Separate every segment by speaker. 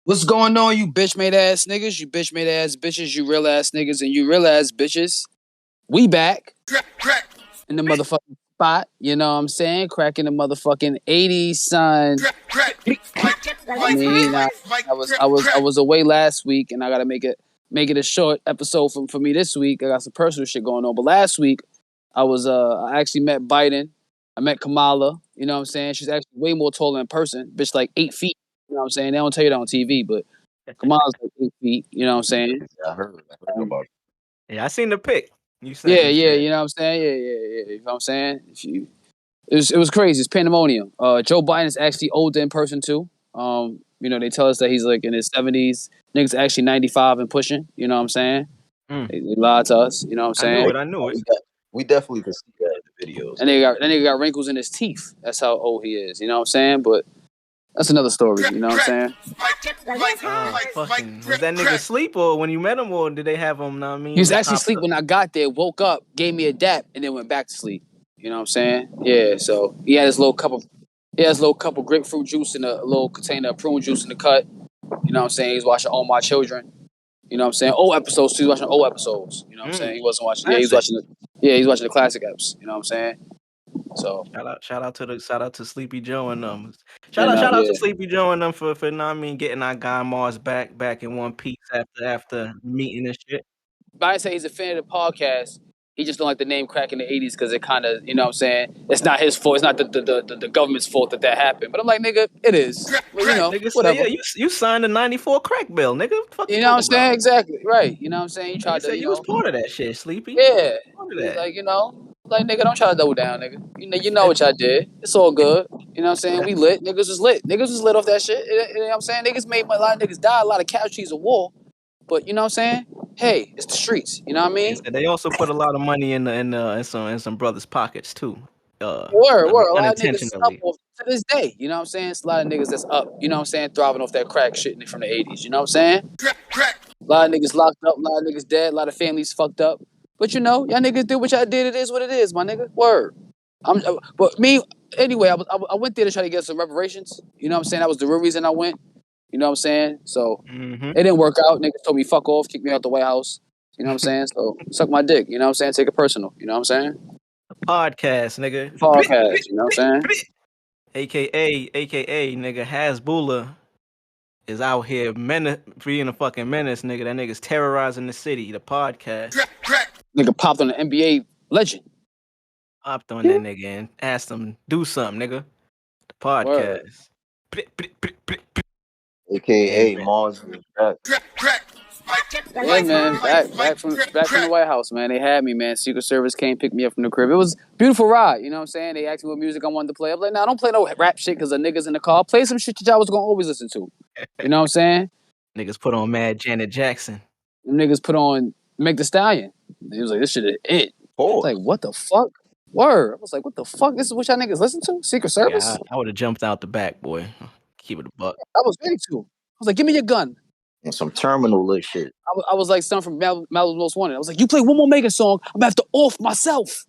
Speaker 1: What's going on, you bitch made ass niggas, you bitch made ass bitches, you real ass niggas, and you real ass bitches? We back in the motherfucking spot. You know what I'm saying? Cracking the motherfucking 80s, son. I mean, I was away last week, and I gotta make it a short episode for me this week. I got some personal shit going on, but last week I actually met Biden. I met Kamala. You know what I'm saying? She's actually way more taller in person. Bitch, like 8 feet. You know what I'm saying? They don't tell you that on TV, but Kamala's like 8 feet. You know what I'm saying?
Speaker 2: Yeah, I heard about it.
Speaker 3: Yeah, I seen the pic. You said,
Speaker 1: Yeah, you know what I'm saying? Yeah. You know what I'm saying? It was crazy. It's pandemonium. Joe Biden is actually older in person too. They tell us that he's like in his 70s. Niggas actually 95 and pushing. You know what I'm saying? They lied to us. You know what I'm saying?
Speaker 3: I knew it.
Speaker 2: We definitely could see that in the videos.
Speaker 1: And nigga got wrinkles in his teeth. That's how old he is. You know what I'm saying? But that's another story. You know what I'm saying?
Speaker 3: Was that nigga asleep, or when you met him, or did they have him? Know what I mean,
Speaker 1: He was actually asleep when I got there. Woke up, gave me a dap, and then went back to sleep. You know what I'm saying? Yeah. So he had his little cup of grapefruit juice and a little container of prune juice in the cut. You know what I'm saying? He's watching All My Children. You know what I'm saying? Old episodes too. He's watching old episodes. You know what I'm saying? He wasn't watching. Yeah, he's watching. He's watching the classic eps. You know what I'm saying? So
Speaker 3: shout out to Sleepy Joe and them. Shout out to Sleepy Joe and them for know what I mean, getting our guy Mars back in one piece after meeting and shit.
Speaker 1: Biden said he's a fan of the podcast. He just don't like the name crack in the 80s because it kind of, you know what I'm saying? It's not his fault. It's not the government's fault that happened. But I'm like, nigga, it is. Well, you know,
Speaker 3: nigga,
Speaker 1: whatever.
Speaker 3: Yeah, you signed the 94 crack bill, nigga. Fuck
Speaker 1: you know what I'm saying? Exactly. Right. You know what I'm saying? You tried to,
Speaker 3: you was part of that shit, Sleepy.
Speaker 1: Yeah. Like, like, nigga, don't try to double down, nigga. You know what y'all did. It's all good. You know what I'm saying? We lit. Niggas was lit. Niggas was lit off that shit. You know what I'm saying? Niggas made a lot of niggas die, a lot of casualties of war. But you know what I'm saying? Hey, it's the streets. You know what I mean?
Speaker 3: They also put a lot of money in some brothers' pockets too.
Speaker 1: Word. A lot of niggas up
Speaker 3: unintentionally.
Speaker 1: to this day. You know what I'm saying? It's a lot of niggas that's up. You know what I'm saying? Thriving off that crack shit from the 80s. You know what I'm saying? A lot of niggas locked up. A lot of niggas dead. A lot of families fucked up. But y'all niggas did what y'all did. It is what it is, my nigga. Word. But me, anyway, I went there to try to get some reparations. You know what I'm saying? That was the real reason I went. You know what I'm saying? So it didn't work out. Niggas told me fuck off, kick me out the White House. You know what I'm saying? So suck my dick. You know what I'm saying? Take it personal. You know what I'm saying?
Speaker 3: Podcast, nigga.
Speaker 1: Podcast. You know what I'm saying?
Speaker 3: AKA, nigga, Hasbullah is out here being a fucking menace, nigga. That nigga's terrorizing the city. The podcast.
Speaker 1: Nigga popped on the NBA legend.
Speaker 3: Popped on that nigga and asked him do something, nigga. The podcast.
Speaker 2: AKA Mars is back.
Speaker 1: Yeah, man, back from the White House, man. They had me, man. Secret Service came pick me up from the crib. It was a beautiful ride, you know what I'm saying? They asked me what music I wanted to play. I'm like, nah, don't play no rap shit because the niggas in the car. Play some shit that y'all was gonna always listen to. You know what I'm saying?
Speaker 3: Niggas put on Mad Janet Jackson.
Speaker 1: Them niggas put on Meg the Stallion. He was like, this shit is it. Like, what the fuck? Word. I was like, what the fuck? This is what y'all niggas listen to? Secret Service?
Speaker 3: Yeah, I would have jumped out the back, boy. Keep it a buck.
Speaker 1: I was ready to. I was like, give me your gun.
Speaker 2: And some terminal lit shit.
Speaker 1: I was like something from Malibu's Most Wanted. I was like, you play one more Mega song, I'm gonna have to off myself.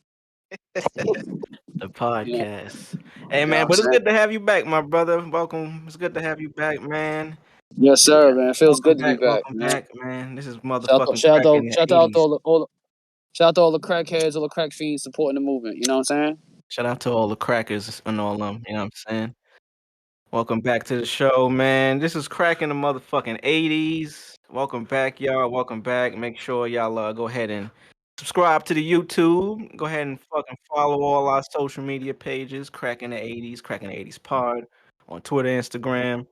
Speaker 3: The podcast. Hey, man, but it's good to have you back, my brother. Welcome. It's good to have you back, man.
Speaker 1: Yes, sir, man. It feels good to be back.
Speaker 3: Welcome back, man. This is motherfucking
Speaker 1: shout out to all the crackheads, all the crack fiends supporting the movement. You know what I'm saying?
Speaker 3: Shout out to all the crackers and all them. You know what I'm saying? Welcome back to the show, man. This is cracking the motherfucking 80s. Welcome back, y'all. Welcome back. Make sure y'all go ahead and subscribe to the YouTube. Go ahead and fucking follow all our social media pages. Cracking the 80s pod on Twitter, Instagram.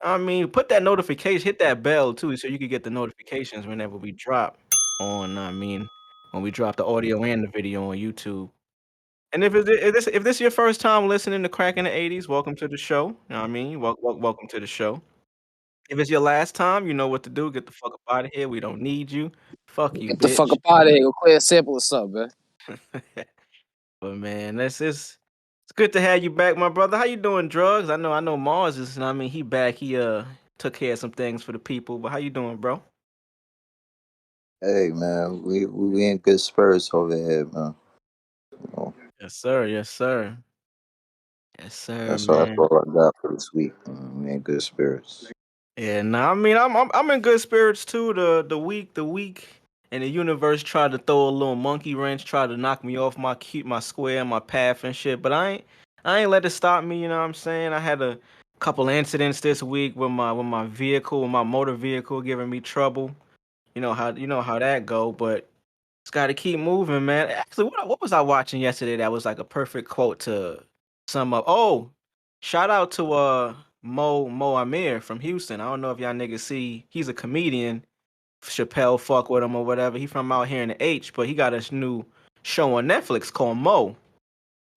Speaker 3: I mean, put that notification, hit that bell too, so you can get the notifications whenever we drop when we drop the audio and the video on YouTube. And if this is your first time listening to Crack in the 80s, welcome to the show. You know what I mean? Welcome to the show. If it's your last time, you know what to do. Get the fuck up out of here. We don't need you. Fuck you,
Speaker 1: Get the fuck up out of here. Go clear a sample or something, man.
Speaker 3: But man, it's good to have you back, my brother. How you doing, Drvgz? I know Mars is, I mean, he back. He took care of some things for the people. But how you doing, bro?
Speaker 2: Hey man, we in good spirits over here, man.
Speaker 3: Yes, sir. Yes, sir. Yes, sir.
Speaker 2: That's
Speaker 3: man.
Speaker 2: all I got for this week. We in good spirits.
Speaker 3: Yeah, nah, I mean, I'm in good spirits too. The week, and the universe tried to throw a little monkey wrench, tried to knock me off my square, my path and shit. But I ain't let it stop me. You know what I'm saying? I had a couple incidents this week with my vehicle, with my motor vehicle, giving me trouble. You know how that go. But just got to keep moving, man. Actually, what was I watching yesterday that was like a perfect quote to sum up? Oh, shout out to Mo Amer from Houston. I don't know if y'all niggas see. He's a comedian. Chappelle fuck with him or whatever. He from out here in the H, but he got a new show on Netflix called Mo.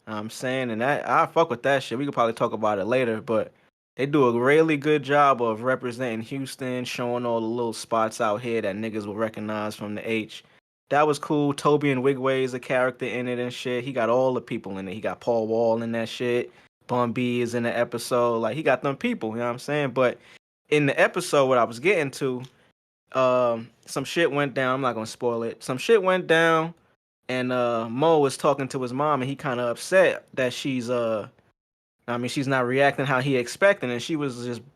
Speaker 3: I'm saying, and that I fuck with that shit. We could probably talk about it later, but they do a really good job of representing Houston, showing all the little spots out here that niggas will recognize from the H. That was cool. Toby and Wigway is a character in it and shit. He got all the people in it. He got Paul Wall in that shit. Bun B is in the episode. Like he got them people, you know what I'm saying? But in the episode, what I was getting to, some shit went down. I'm not gonna spoil it. Some shit went down and Mo was talking to his mom, and he kind of upset that she's not reacting how he expected, and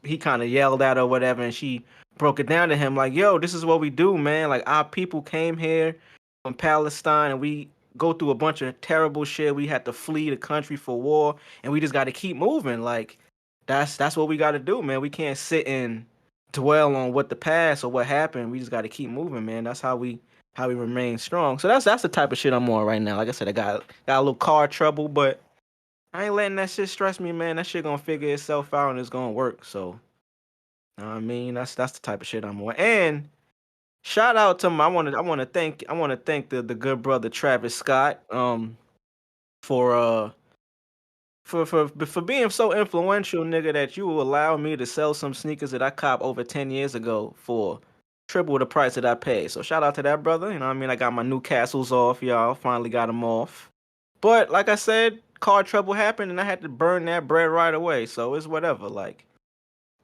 Speaker 3: he kind of yelled at her or whatever, and she broke it down to him like, "Yo, this is what we do, man. Like our people came here from Palestine, and we go through a bunch of terrible shit. We had to flee the country for war, and we just got to keep moving. Like that's what we got to do, man. We can't sit and dwell on what the past or what happened. We just got to keep moving, man. That's how we remain strong. So that's the type of shit I'm on right now. Like I said, I got a little car trouble, but I ain't letting that shit stress me, man. That shit gonna figure itself out and it's gonna work. So, I mean, that's the type of shit I'm on. And shout out to I want to thank the good brother Travis Scott for for being so influential, nigga, that you will allow me to sell some sneakers that I cop over 10 years ago for triple the price that I paid. So shout out to that brother. You know what I mean? I got my new castles off, y'all. Finally got them off. But like I said, car trouble happened and I had to burn that bread right away. So it's whatever. Like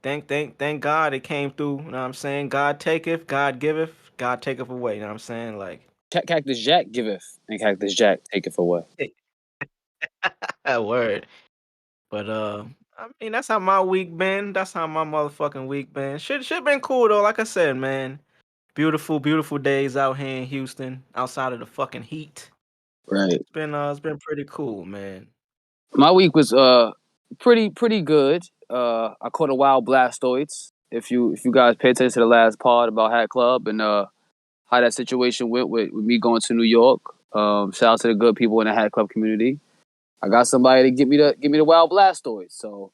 Speaker 3: thank God it came through. You know what I'm saying? God taketh, God giveth, God taketh away. You know what I'm saying? Like
Speaker 1: Cactus Jack giveth, and Cactus Jack taketh away.
Speaker 3: that word. But I mean that's how my week been. That's how my motherfucking week been. Shit been cool though. Like I said, man. Beautiful, beautiful days out here in Houston, outside of the fucking heat.
Speaker 1: Right.
Speaker 3: It's been pretty cool, man.
Speaker 1: My week was pretty good. I caught a wild blastoids. If you guys pay attention to the last pod about Hat Club and how that situation went with me going to New York. Shout out to the good people in the Hat Club community. I got somebody to give me the wild blastoids. So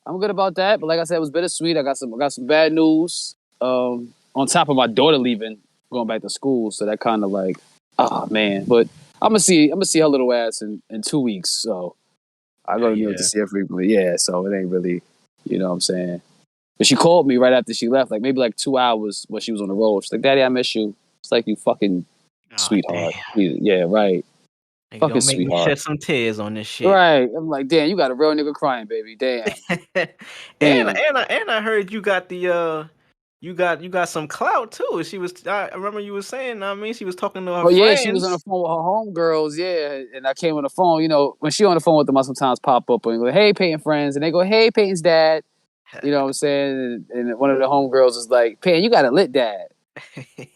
Speaker 1: I'm good about that. But like I said, it was bittersweet. I got some bad news. On top of my daughter leaving, going back to school. So that kind of like, oh man. But I'm gonna see her little ass in 2 weeks. So I go to New York to see her frequently. Yeah, so it ain't really, you know what I'm saying. But she called me right after she left, like maybe like 2 hours when she was on the road. She's like, "Daddy, I miss you." It's like, you fucking sweetheart. Yeah, right.
Speaker 3: Nigga,
Speaker 1: Fucking
Speaker 3: don't make me
Speaker 1: sweetheart.
Speaker 3: shed some tears on this shit.
Speaker 1: Right. I'm like, damn, you got a real nigga crying, baby. Damn.
Speaker 3: and
Speaker 1: Damn.
Speaker 3: I heard you got the you got some clout too. I remember you was saying, I mean, she was talking to her
Speaker 1: Oh yeah, she was on the
Speaker 3: friends.
Speaker 1: phone with her homegirls, yeah. And I came on the phone, you know, when she on the phone with them, I sometimes pop up and go, "Hey, Peyton friends," and they go, "Hey, Peyton's dad." You know what I'm saying? And one of the homegirls is like, "Peyton, you got a lit dad."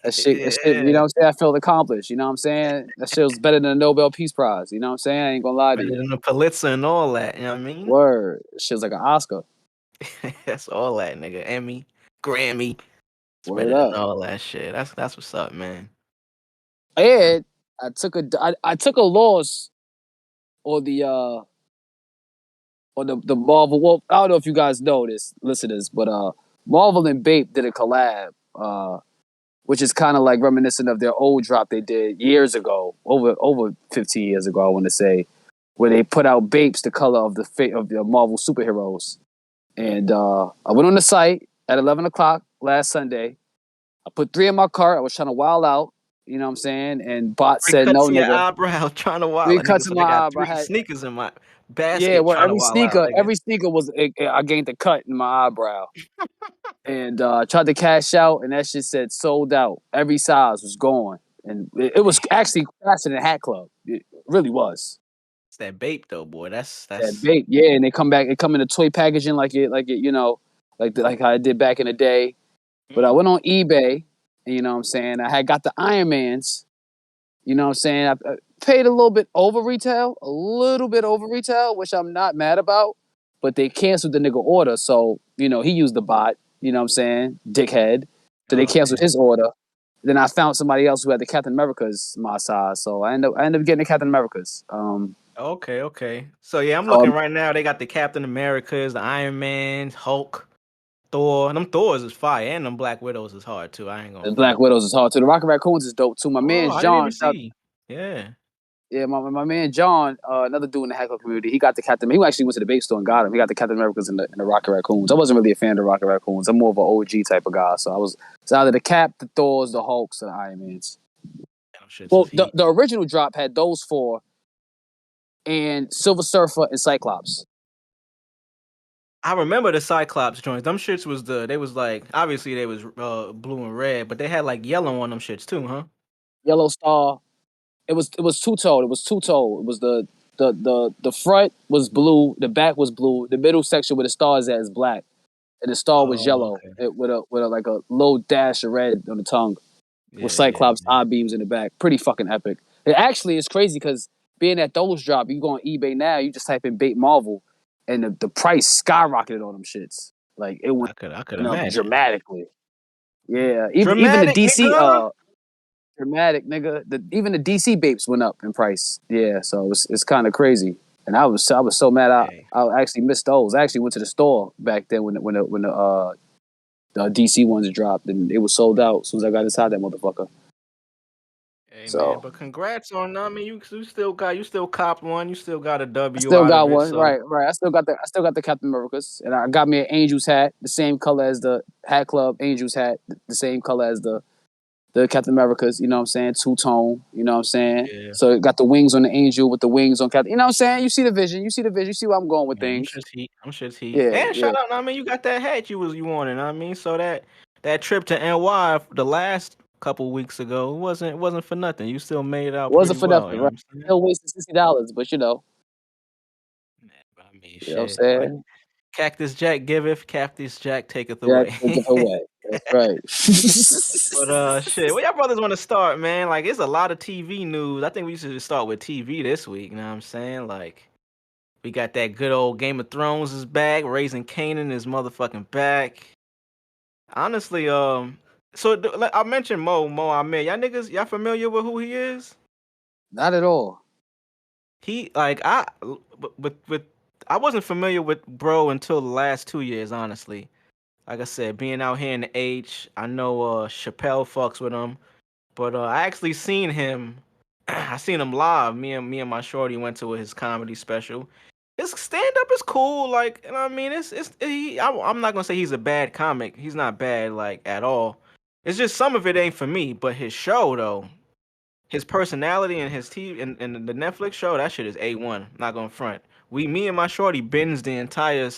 Speaker 1: That shit, you know what I'm saying? I felt accomplished, you know what I'm saying? That shit was better than a Nobel Peace Prize, you know what I'm saying? I ain't gonna lie to
Speaker 3: Better
Speaker 1: you.
Speaker 3: than the Pulitzer and all that, you know what I mean?
Speaker 1: Word. Shit was like an Oscar.
Speaker 3: That's all that, nigga. Emmy, Grammy. It's
Speaker 1: Word
Speaker 3: better than
Speaker 1: up.
Speaker 3: all that shit. That's what's up, man.
Speaker 1: And I took a loss on the Marvel. Well, I don't know if you guys know this, listeners, but Marvel and Bape did a collab, which is kind of like reminiscent of their old drop they did years ago, over 15 years ago, I want to say, where they put out Bapes, the color of the fate of the Marvel superheroes. And I went on the site at 11 o'clock last Sunday. I put 3 in my cart. I was trying to wild out, you know what I'm saying? And bot
Speaker 3: Three
Speaker 1: said,
Speaker 3: cuts
Speaker 1: "No,
Speaker 3: in your
Speaker 1: nigga."
Speaker 3: eyebrow trying to wild.
Speaker 1: 3
Speaker 3: That nigga
Speaker 1: cuts in
Speaker 3: said
Speaker 1: my
Speaker 3: I got
Speaker 1: eyebrow. I
Speaker 3: three
Speaker 1: had,
Speaker 3: sneakers in my
Speaker 1: yeah,
Speaker 3: basket
Speaker 1: well,
Speaker 3: trying to wild out, nigga.
Speaker 1: every sneaker was, I gained a cut in my eyebrow. And tried to cash out, and that shit said sold out. Every size was gone. And it was actually faster than Hat Club. It really was.
Speaker 3: It's that Bape though, boy.
Speaker 1: That
Speaker 3: That's
Speaker 1: big, yeah, and they come in a toy packaging like it, you know. like how I did back in the day. But I went on eBay, and you know what I'm saying? I had got the Iron Mans, you know what I'm saying? I paid a little bit over retail, which I'm not mad about, but they canceled the nigga order. So, you know, he used the bot, you know what I'm saying? Dickhead. So they
Speaker 3: Oh
Speaker 1: canceled
Speaker 3: damn.
Speaker 1: his order. Then I found somebody else who had the Captain America's my size. So I ended up getting the Captain America's.
Speaker 3: Okay. So yeah, I'm looking
Speaker 1: So
Speaker 3: right now. They got the Captain Americas, the Iron Man, Hulk, Thor. And them Thors is fire, and them Black Widows is hard too. I ain't gonna
Speaker 1: the Black
Speaker 3: front.
Speaker 1: Widows is hard too. The Rocket Raccoons is dope too. My
Speaker 3: Oh,
Speaker 1: man
Speaker 3: I didn't even
Speaker 1: John,
Speaker 3: see. Yeah.
Speaker 1: yeah, my man John, another dude in the hacker community, he got the Captain. He actually went to the base store and got him. He got the Captain Americas and the Rocket Raccoons. I wasn't really a fan of the Rocket Raccoons. I'm more of an OG type of guy. So it's either the Cap, the Thors, the Hulks, or the Iron Mans.
Speaker 3: Them shits
Speaker 1: Well,
Speaker 3: is heat.
Speaker 1: the original drop had those four and Silver Surfer and Cyclops.
Speaker 3: I remember the Cyclops joints. Them shits was they was like obviously they was blue and red, but they had like yellow on them shits too, huh?
Speaker 1: Yellow Star. It was two tone. It was two tone. It was the front was blue, the back was blue, the middle section where the stars at is black, and the star was
Speaker 3: Oh,
Speaker 1: yellow
Speaker 3: okay.
Speaker 1: with a like a low dash of red on the tongue, with Cyclops
Speaker 3: Yeah.
Speaker 1: eye beams in the back. Pretty fucking epic. It actually is crazy because being that those drop, you go on eBay now, you just type in bait Marvel, and the price skyrocketed on them shits. Like it went
Speaker 3: I could
Speaker 1: up
Speaker 3: imagine.
Speaker 1: dramatically. Yeah, even the
Speaker 3: Dramatic
Speaker 1: DC
Speaker 3: nigga.
Speaker 1: dramatic nigga. Even the DC Bapes went up in price. Yeah, so it's kind of crazy. And I was so mad.
Speaker 3: Hey,
Speaker 1: I actually missed those. I actually went to the store back then the DC ones dropped, and it was sold out as soon as I got inside that motherfucker.
Speaker 3: hey man,
Speaker 1: So
Speaker 3: but congrats on. I mean, you still copped one. You still got a
Speaker 1: I
Speaker 3: W
Speaker 1: still
Speaker 3: out of
Speaker 1: got
Speaker 3: it.
Speaker 1: one.
Speaker 3: So
Speaker 1: Right. I still got the Captain Americas, and I got me an Angels hat, the same color as the Hat Club Angels hat, the same color as the Captain Americas, you know what I'm saying? Two tone, you know what I'm saying?
Speaker 3: yeah,
Speaker 1: So it got the wings on the angel with the wings on Captain. You know what I'm saying? You see the vision. You see the vision. You see where I'm going with
Speaker 3: yeah, them
Speaker 1: things.
Speaker 3: shit's heat. Them shit's heat.
Speaker 1: Yeah,
Speaker 3: And
Speaker 1: yeah.
Speaker 3: shout out. I mean, you got that hat you wanted. I mean, so that trip to NY the last couple weeks ago wasn't for nothing. You still made it out
Speaker 1: Wasn't
Speaker 3: pretty
Speaker 1: for
Speaker 3: well.
Speaker 1: nothing,
Speaker 3: You know
Speaker 1: right?
Speaker 3: what I'm saying?
Speaker 1: Still wasted $60, but
Speaker 3: Man, but I mean,
Speaker 1: you know what I'm
Speaker 3: shit. Like
Speaker 1: saying?
Speaker 3: Cactus Jack giveth, Cactus Jack taketh
Speaker 1: Jack,
Speaker 3: away.
Speaker 1: take it away. That's right.
Speaker 3: But shit, where y'all brothers want to start, man? Like, it's a lot of TV news. I think we should just start with TV this week. You know what I'm saying? Like, we got that good old Game of Thrones is back. Raising Kanan is motherfucking back. Honestly, like, I mentioned Mo Amer. Y'all familiar with who he is?
Speaker 1: Not at all.
Speaker 3: He like with I wasn't familiar with bro until the last 2 years, honestly. Like I said, being out here in the H, I know Chappelle fucks with him. But I actually seen him. I seen him live. Me and my shorty went to his comedy special. His stand up is cool. Like, you know what I mean, I'm not gonna say he's a bad comic. He's not bad like at all. It's just some of it ain't for me. But his show though, his personality and his TV and the Netflix show, that shit is A1. Not gonna front. Me and my shorty binged the entire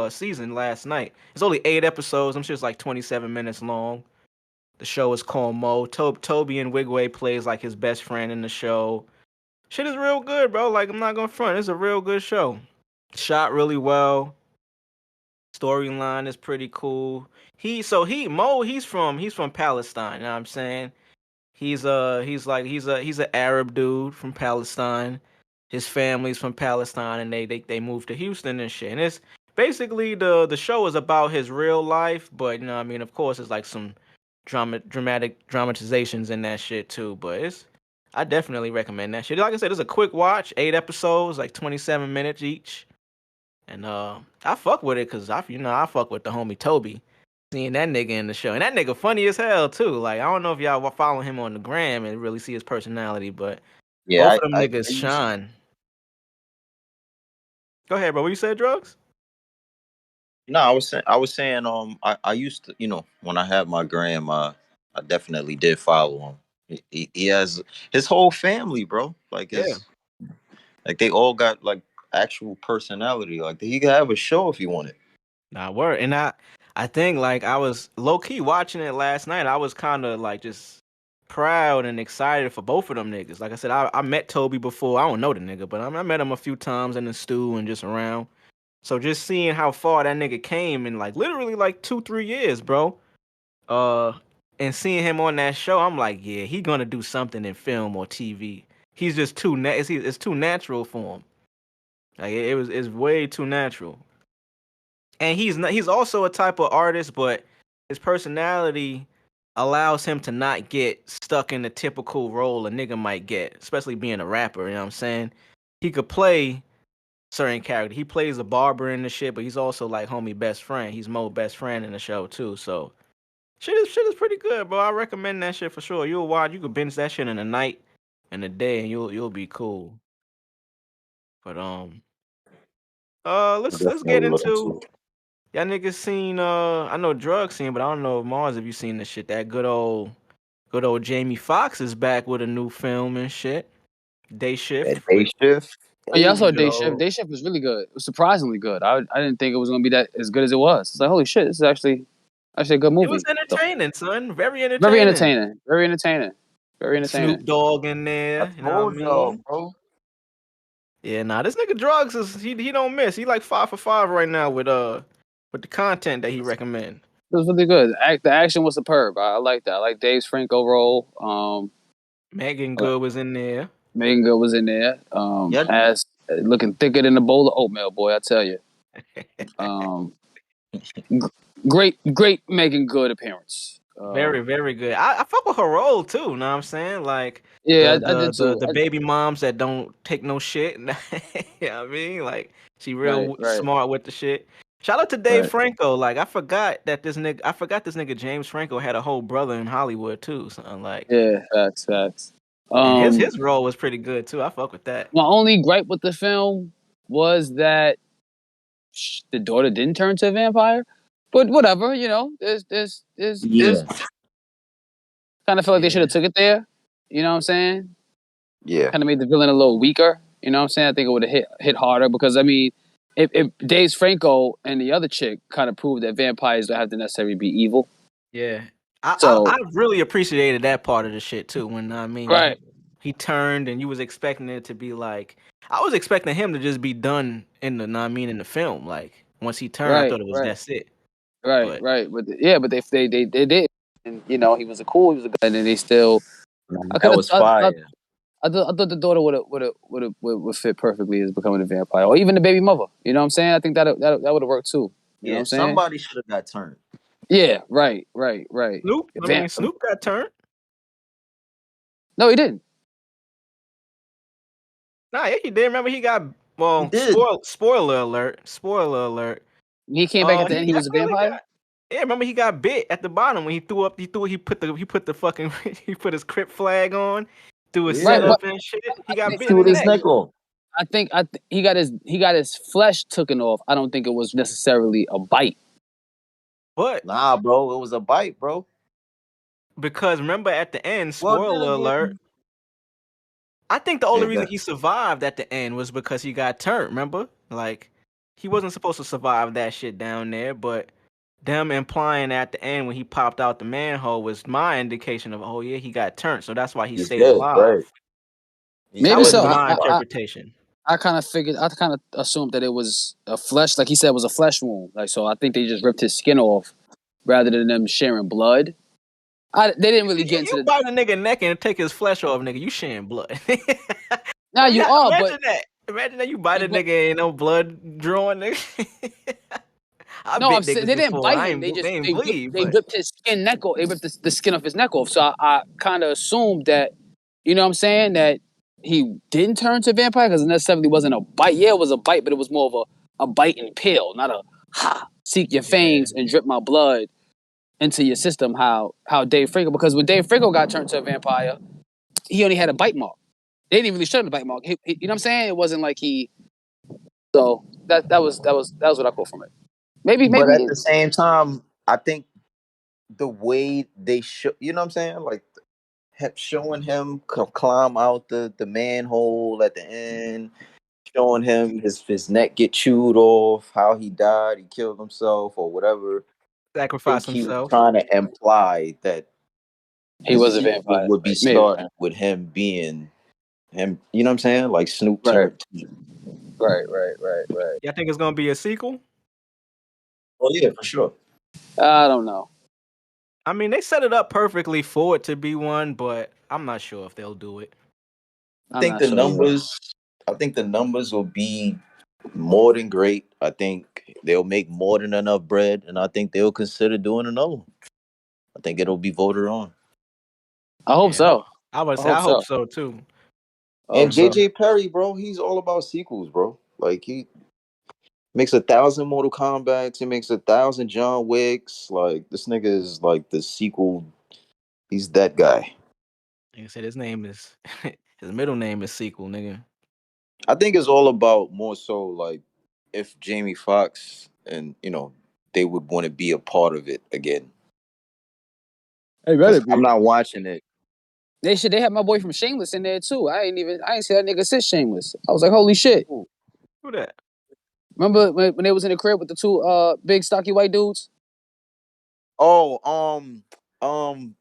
Speaker 3: season last night. It's only 8 episodes. I'm sure it's like 27 minutes long. The show is called Mo. Toby and Wigway plays like his best friend in the show. Shit is real good, bro. Like, I'm not gonna front. It's a real good show. Shot really well. Storyline is pretty cool. He's from Palestine. You know what I'm saying? He's an Arab dude from Palestine. His family's from Palestine, and they moved to Houston and shit. And it's basically the show is about his real life, but you know what I mean. Of course, it's like some dramatic dramatizations in that shit too. But I definitely recommend that shit. Like I said, it's a quick watch, 8 episodes, like 27 minutes each. And I fuck with it because I fuck with the homie Toby. Seeing that nigga in the show. And that nigga funny as hell too. Like, I don't know if y'all follow him on the gram and really see his personality, but both
Speaker 2: Yeah,
Speaker 3: of them
Speaker 2: I
Speaker 3: niggas
Speaker 2: used
Speaker 3: shine. Go ahead, bro. What you said, drugs?
Speaker 2: no, I was saying I used to, when I had my grandma, I definitely did follow him. He has his whole family, bro.
Speaker 3: Yeah.
Speaker 2: Like they all got like actual personality. Like he could have a show if he wanted.
Speaker 3: Nah, word. And I think like I was low key watching it last night. I was kind of like just proud and excited for both of them niggas. Like I said, I met Toby before. I don't know the nigga, but I met him a few times in the stew and just around. So just seeing how far that nigga came in like literally like 2-3 years, bro. And seeing him on that show, I'm like, yeah, he gonna do something in film or TV. He's just too it's too natural for him. Like it's way too natural. And he's also a type of artist, but his personality allows him to not get stuck in the typical role a nigga might get, especially being a rapper, you know what I'm saying? He could play certain character. He plays a barber in the shit, but he's also like homie best friend. He's Mo's best friend in the show too. So shit is pretty good, bro. I recommend that shit for sure. You'll watch, you could binge that shit in a night and a day, and you'll be cool. But let's get
Speaker 2: Definitely looking
Speaker 3: into
Speaker 2: to.
Speaker 3: y'all niggas seen I know Drvgz seen, but I don't know if Mars have you seen this shit. That good old Jamie Foxx is back with a new film and shit. Day Shift.
Speaker 2: That day shift.
Speaker 1: Oh, yeah, I saw
Speaker 2: Hey,
Speaker 1: Day Shift.
Speaker 2: yo.
Speaker 1: Day Shift was really good. It was surprisingly good. I didn't think it was gonna be that as good as it was. It's like, holy shit, this is actually a good
Speaker 3: It was
Speaker 1: movie. So,
Speaker 3: entertaining, son. Very
Speaker 1: very
Speaker 3: entertaining.
Speaker 1: entertaining. Very entertaining. Very entertaining.
Speaker 3: Snoop Dogg in
Speaker 2: I
Speaker 3: there, you know what I
Speaker 2: told y'all,
Speaker 3: mean?
Speaker 2: bro.
Speaker 3: Yeah, nah, this nigga Drvgz is he don't miss. He like 5 for 5 right now with the content that he recommend.
Speaker 1: It was really good. The action was superb. I like that. I like Dave's Franco role.
Speaker 3: Megan Good was in there.
Speaker 1: Megan Good was in there.
Speaker 2: Yeah,
Speaker 1: As looking thicker than a bowl of oatmeal, boy. I tell you. Great Megan Good appearance.
Speaker 3: Very, very good. I fuck with her role too, know what I'm saying? Like
Speaker 1: Yeah, I did too.
Speaker 3: the baby moms that don't take no shit. You know what I mean? Like she real
Speaker 1: Right.
Speaker 3: smart with the shit. Shout out to Dave
Speaker 1: Right.
Speaker 3: Franco. Like I forgot this nigga James Franco had a whole brother in Hollywood too. Something like
Speaker 1: Yeah, facts.
Speaker 3: and his role was pretty good too. I fuck with that.
Speaker 1: My only gripe with the film was that the daughter didn't turn to a vampire. But whatever, you know, there's kind of feel like they should have took it there. You know what I'm saying?
Speaker 2: yeah.
Speaker 1: Kind of made the villain a little weaker. You know what I'm saying? I think it would have hit harder because I mean, if Dave Franco and the other chick kind of proved that vampires don't have to necessarily be evil.
Speaker 3: Yeah.
Speaker 1: So
Speaker 3: I really appreciated that part of the shit too. When I mean,
Speaker 1: right.
Speaker 3: he turned and you was expecting it to be like, I was expecting him to just be done in the, in the film. Like once he turned, I thought it was that's it.
Speaker 1: Right. But they did, and you know he was a good, and then they still.
Speaker 2: That was fire.
Speaker 1: I thought the daughter would fit perfectly as becoming a vampire, or even the baby mother. You know what I'm saying? I think that would have worked too. You know what I'm saying?
Speaker 2: Somebody should have got turned.
Speaker 1: Yeah, right.
Speaker 3: Snoop got turned.
Speaker 1: No, he didn't.
Speaker 3: Nah, yeah, he did. Remember, he got
Speaker 2: He did.
Speaker 3: Spoiler alert.
Speaker 1: He came back at the end. He was a vampire.
Speaker 3: Yeah, remember he got bit at the bottom when he threw up. He put the fucking he put his Crip flag on, threw his setup and shit. He got bit in the neck.
Speaker 1: I think he got his flesh taken off. I don't think it was necessarily a bite.
Speaker 3: What?
Speaker 2: Nah, bro, it was a bite, bro.
Speaker 3: Because remember at the end, spoiler alert. I think the only reason he survived at the end was because he got turned. Remember, like he wasn't supposed to survive that shit down there, but them implying at the end when he popped out the manhole was my indication of, oh yeah, he got turned, so that's why he stayed alive.
Speaker 2: Right.
Speaker 1: Maybe so.
Speaker 3: My interpretation.
Speaker 1: I kind of assumed that it was a flesh, like he said, it was a flesh wound. Like so, I think they just ripped his skin off rather than them sharing blood. They didn't really get into
Speaker 3: you bite a nigga neck and take his flesh off, nigga. You sharing blood.
Speaker 1: Now you are,
Speaker 3: imagine that. Imagine that you bite a nigga and ain't no blood drawing, nigga.
Speaker 1: No, they didn't bite him. They ripped his neck off. They ripped the skin off his neck off. So I kind of assumed that, you know what I'm saying, that he didn't turn to a vampire because it necessarily wasn't a bite. Yeah, it was a bite, but it was more of a bite and pill, not a seek your fangs and drip my blood into your system. How Dave Franco, because when Dave Franco got turned to a vampire, he only had a bite mark. They didn't even really show him the bite mark. You know what I'm saying? It wasn't like he. So that was what I caught from it. Maybe.
Speaker 2: But at the same time, I think the way they show, you know what I'm saying, like showing him climb out the manhole at the end, showing him his neck get chewed off, how he died, he killed himself or whatever.
Speaker 3: Sacrifice himself.
Speaker 2: He was trying to imply that
Speaker 1: he was a vampire.
Speaker 2: Would be starting with him being him. You know what I'm saying? Like Snoop turned.
Speaker 1: Right.
Speaker 3: Y'all think it's gonna be a sequel?
Speaker 2: Oh yeah, for sure.
Speaker 1: I don't know.
Speaker 3: I mean, they set it up perfectly for it to be one, but I'm not sure if they'll do it.
Speaker 2: I
Speaker 1: I'm
Speaker 2: think
Speaker 1: not
Speaker 2: the
Speaker 1: sure either.
Speaker 2: numbers. I think the numbers will be more than great. I think they'll make more than enough bread, and I think they'll consider doing another one. I think it'll be voted on.
Speaker 1: I hope
Speaker 3: Yeah,
Speaker 1: so.
Speaker 3: I would
Speaker 1: I
Speaker 3: say I
Speaker 1: hope
Speaker 3: hope
Speaker 1: so.
Speaker 3: so too.
Speaker 1: I
Speaker 2: And
Speaker 1: hope so.
Speaker 2: JJ Perry, bro, he's all about sequels, bro. Like he makes 1,000 Mortal Kombats, he makes 1,000 John Wicks. Like this nigga is like the sequel. He's that guy.
Speaker 3: Like I said, his name is his middle name is Sequel, nigga.
Speaker 2: I think it's all about more so like if Jamie Foxx and they would want to be a part of it again.
Speaker 1: Hey,
Speaker 2: Because
Speaker 1: better
Speaker 2: I'm
Speaker 1: be.
Speaker 2: not watching it.
Speaker 1: They had my boy from Shameless in there too. I ain't see that nigga since Shameless. I was like, holy shit.
Speaker 3: Who that?
Speaker 1: Remember when they was in the crib with the two big stocky white dudes?
Speaker 2: Oh,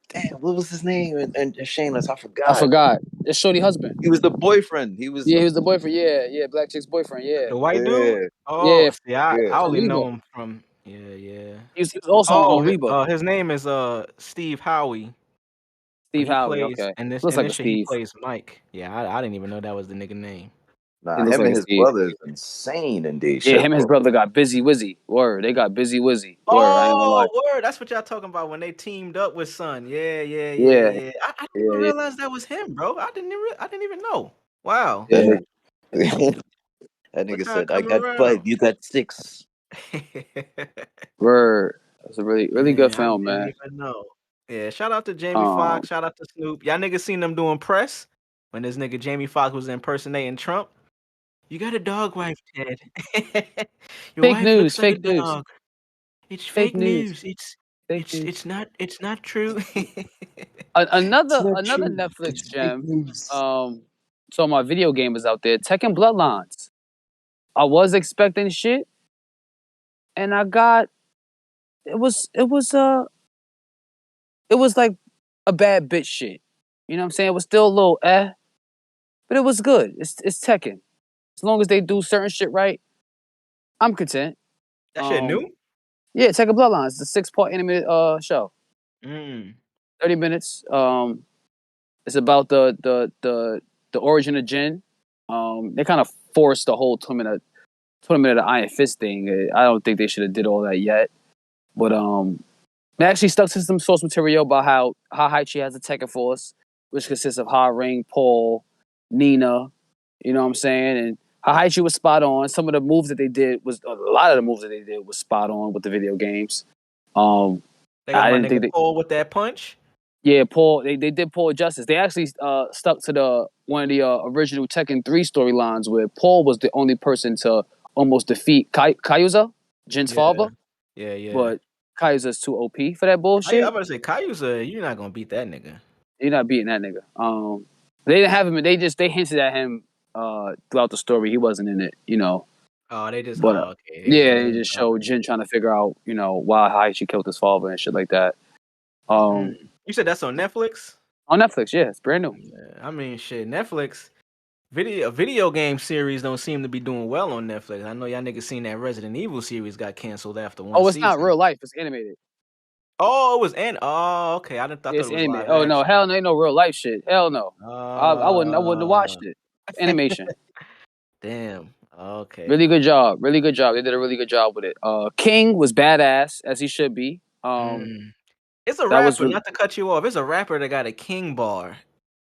Speaker 2: damn, what was his name? And Shameless, I
Speaker 1: I
Speaker 2: forgot.
Speaker 1: forgot. It's Shorty husband.
Speaker 2: He was the boyfriend. He was
Speaker 1: Yeah, he was the boyfriend. Yeah, Black Chick's boyfriend. Yeah.
Speaker 3: The white dude?
Speaker 2: yeah,
Speaker 3: Oh,
Speaker 1: Yeah,
Speaker 3: see, I
Speaker 2: yeah.
Speaker 3: I
Speaker 1: from
Speaker 3: only
Speaker 1: Reba.
Speaker 3: know him from yeah.
Speaker 1: He was also
Speaker 3: Oh,
Speaker 1: on Reba.
Speaker 3: his name is Steve Howie, but
Speaker 1: Steve
Speaker 3: he
Speaker 1: Howie,
Speaker 3: plays
Speaker 1: okay.
Speaker 3: in this
Speaker 1: Looks like a
Speaker 3: shit. He
Speaker 1: Steve.
Speaker 3: plays Mike. Yeah, I didn't even know that was the nigga name.
Speaker 1: He
Speaker 2: Nah,
Speaker 1: looks
Speaker 2: him
Speaker 1: like
Speaker 2: and
Speaker 1: a
Speaker 2: his
Speaker 1: Steve.
Speaker 2: brother is insane in day
Speaker 1: Yeah, him
Speaker 2: shift,
Speaker 1: and his
Speaker 2: bro.
Speaker 1: brother got busy wizzy. Word. They got busy wizzy. Word. I ain't gonna lie.
Speaker 3: Oh, word! That's what y'all talking about when they teamed up with Son.
Speaker 1: Yeah,
Speaker 3: Yeah. I didn't even
Speaker 1: yeah.
Speaker 3: realize that was him, bro. I didn't even know. Wow.
Speaker 2: That
Speaker 1: Yeah.
Speaker 2: nigga, that
Speaker 3: What
Speaker 2: nigga
Speaker 3: time
Speaker 2: said, "I
Speaker 3: come
Speaker 2: got 5,
Speaker 3: around?
Speaker 2: you got 6."
Speaker 1: Word. It's a really good
Speaker 3: Man, I
Speaker 1: film,
Speaker 3: didn't
Speaker 1: man.
Speaker 3: even know. Yeah, shout out to Jamie
Speaker 1: Um,
Speaker 3: Foxx. Shout out to Snoop. Y'all niggas seen them doing press when this nigga Jamie Foxx was impersonating Trump. You got a dog wife, Ted. Your
Speaker 1: fake
Speaker 3: wife
Speaker 1: news,
Speaker 3: looks like a
Speaker 1: fake news,
Speaker 3: dog. It's
Speaker 1: fake
Speaker 3: fake
Speaker 1: news,
Speaker 3: news.
Speaker 1: fake news.
Speaker 3: It's not true.
Speaker 2: It's
Speaker 1: Another
Speaker 2: not
Speaker 1: another
Speaker 2: true.
Speaker 1: Netflix
Speaker 2: It's fake
Speaker 1: gem.
Speaker 2: news.
Speaker 1: So my video gamers out there, Tekken Bloodlines. I was expecting shit, and I got it was like a bad bitch shit. You know what I'm saying? It was still a little but it was good. It's Tekken. As long as they do certain shit right, I'm content.
Speaker 3: That shit
Speaker 1: Um,
Speaker 3: new?
Speaker 1: yeah, Tekken Bloodlines. It's a 6-part animated show.
Speaker 3: Mm.
Speaker 1: 30 minutes. It's about the origin of Jin. They kind of forced the whole tournament of the Iron Fist thing. I don't think they should have did all that yet. But they actually stuck to some source material about how Haichi has a Tekken force, which consists of Ha Ring, Paul, Nina. You know what I'm saying? And Haichi was spot on. Some of the moves that they did was a lot of the moves that they did was spot on with the video games. Um,
Speaker 3: They got
Speaker 1: I
Speaker 3: my
Speaker 1: didn't
Speaker 3: nigga
Speaker 1: think that.
Speaker 3: Paul with that punch.
Speaker 1: Yeah, Paul. They did Paul justice. They actually stuck to the one of the original Tekken 3 storylines where Paul was the only person to almost defeat Kaiusa, Jin's
Speaker 3: Yeah,
Speaker 1: father.
Speaker 3: yeah.
Speaker 1: But Kaiusa's too OP for that
Speaker 3: I'm
Speaker 1: bullshit.
Speaker 3: about to say Kaiusa, you're not gonna beat that nigga.
Speaker 1: You're not beating that nigga. They didn't have him. They hinted at him throughout the story. He wasn't in it, you know.
Speaker 3: Oh, they just
Speaker 1: But
Speaker 3: okay.
Speaker 1: yeah,
Speaker 3: They
Speaker 1: they
Speaker 3: just
Speaker 1: just showed Jin trying to figure out, you know, why Haichi killed his father and shit like that.
Speaker 3: mm. You said that's on Netflix?
Speaker 1: On Netflix, yeah, it's brand new.
Speaker 3: Yeah, I mean shit, Netflix video game series don't seem to be doing well on Netflix. I know y'all niggas seen that Resident Evil series got canceled after one
Speaker 1: Oh, it's not
Speaker 3: season.
Speaker 1: real life. It's animated.
Speaker 3: Oh, it was oh okay. I
Speaker 1: Yeah,
Speaker 3: thought
Speaker 1: it's
Speaker 3: it was
Speaker 1: animated.
Speaker 3: live
Speaker 1: Oh no,
Speaker 3: action.
Speaker 1: hell no, ain't no real life shit. Hell no. I wouldn't have
Speaker 3: Uh,
Speaker 1: watched it. It's animation.
Speaker 3: damn. Okay.
Speaker 1: Really good job. Really good job. They did a really good job with it. King was badass as he should be.
Speaker 3: Mm. It's a
Speaker 1: That was
Speaker 3: rapper,
Speaker 1: really,
Speaker 3: not to cut you off. It's a rapper that got a king bar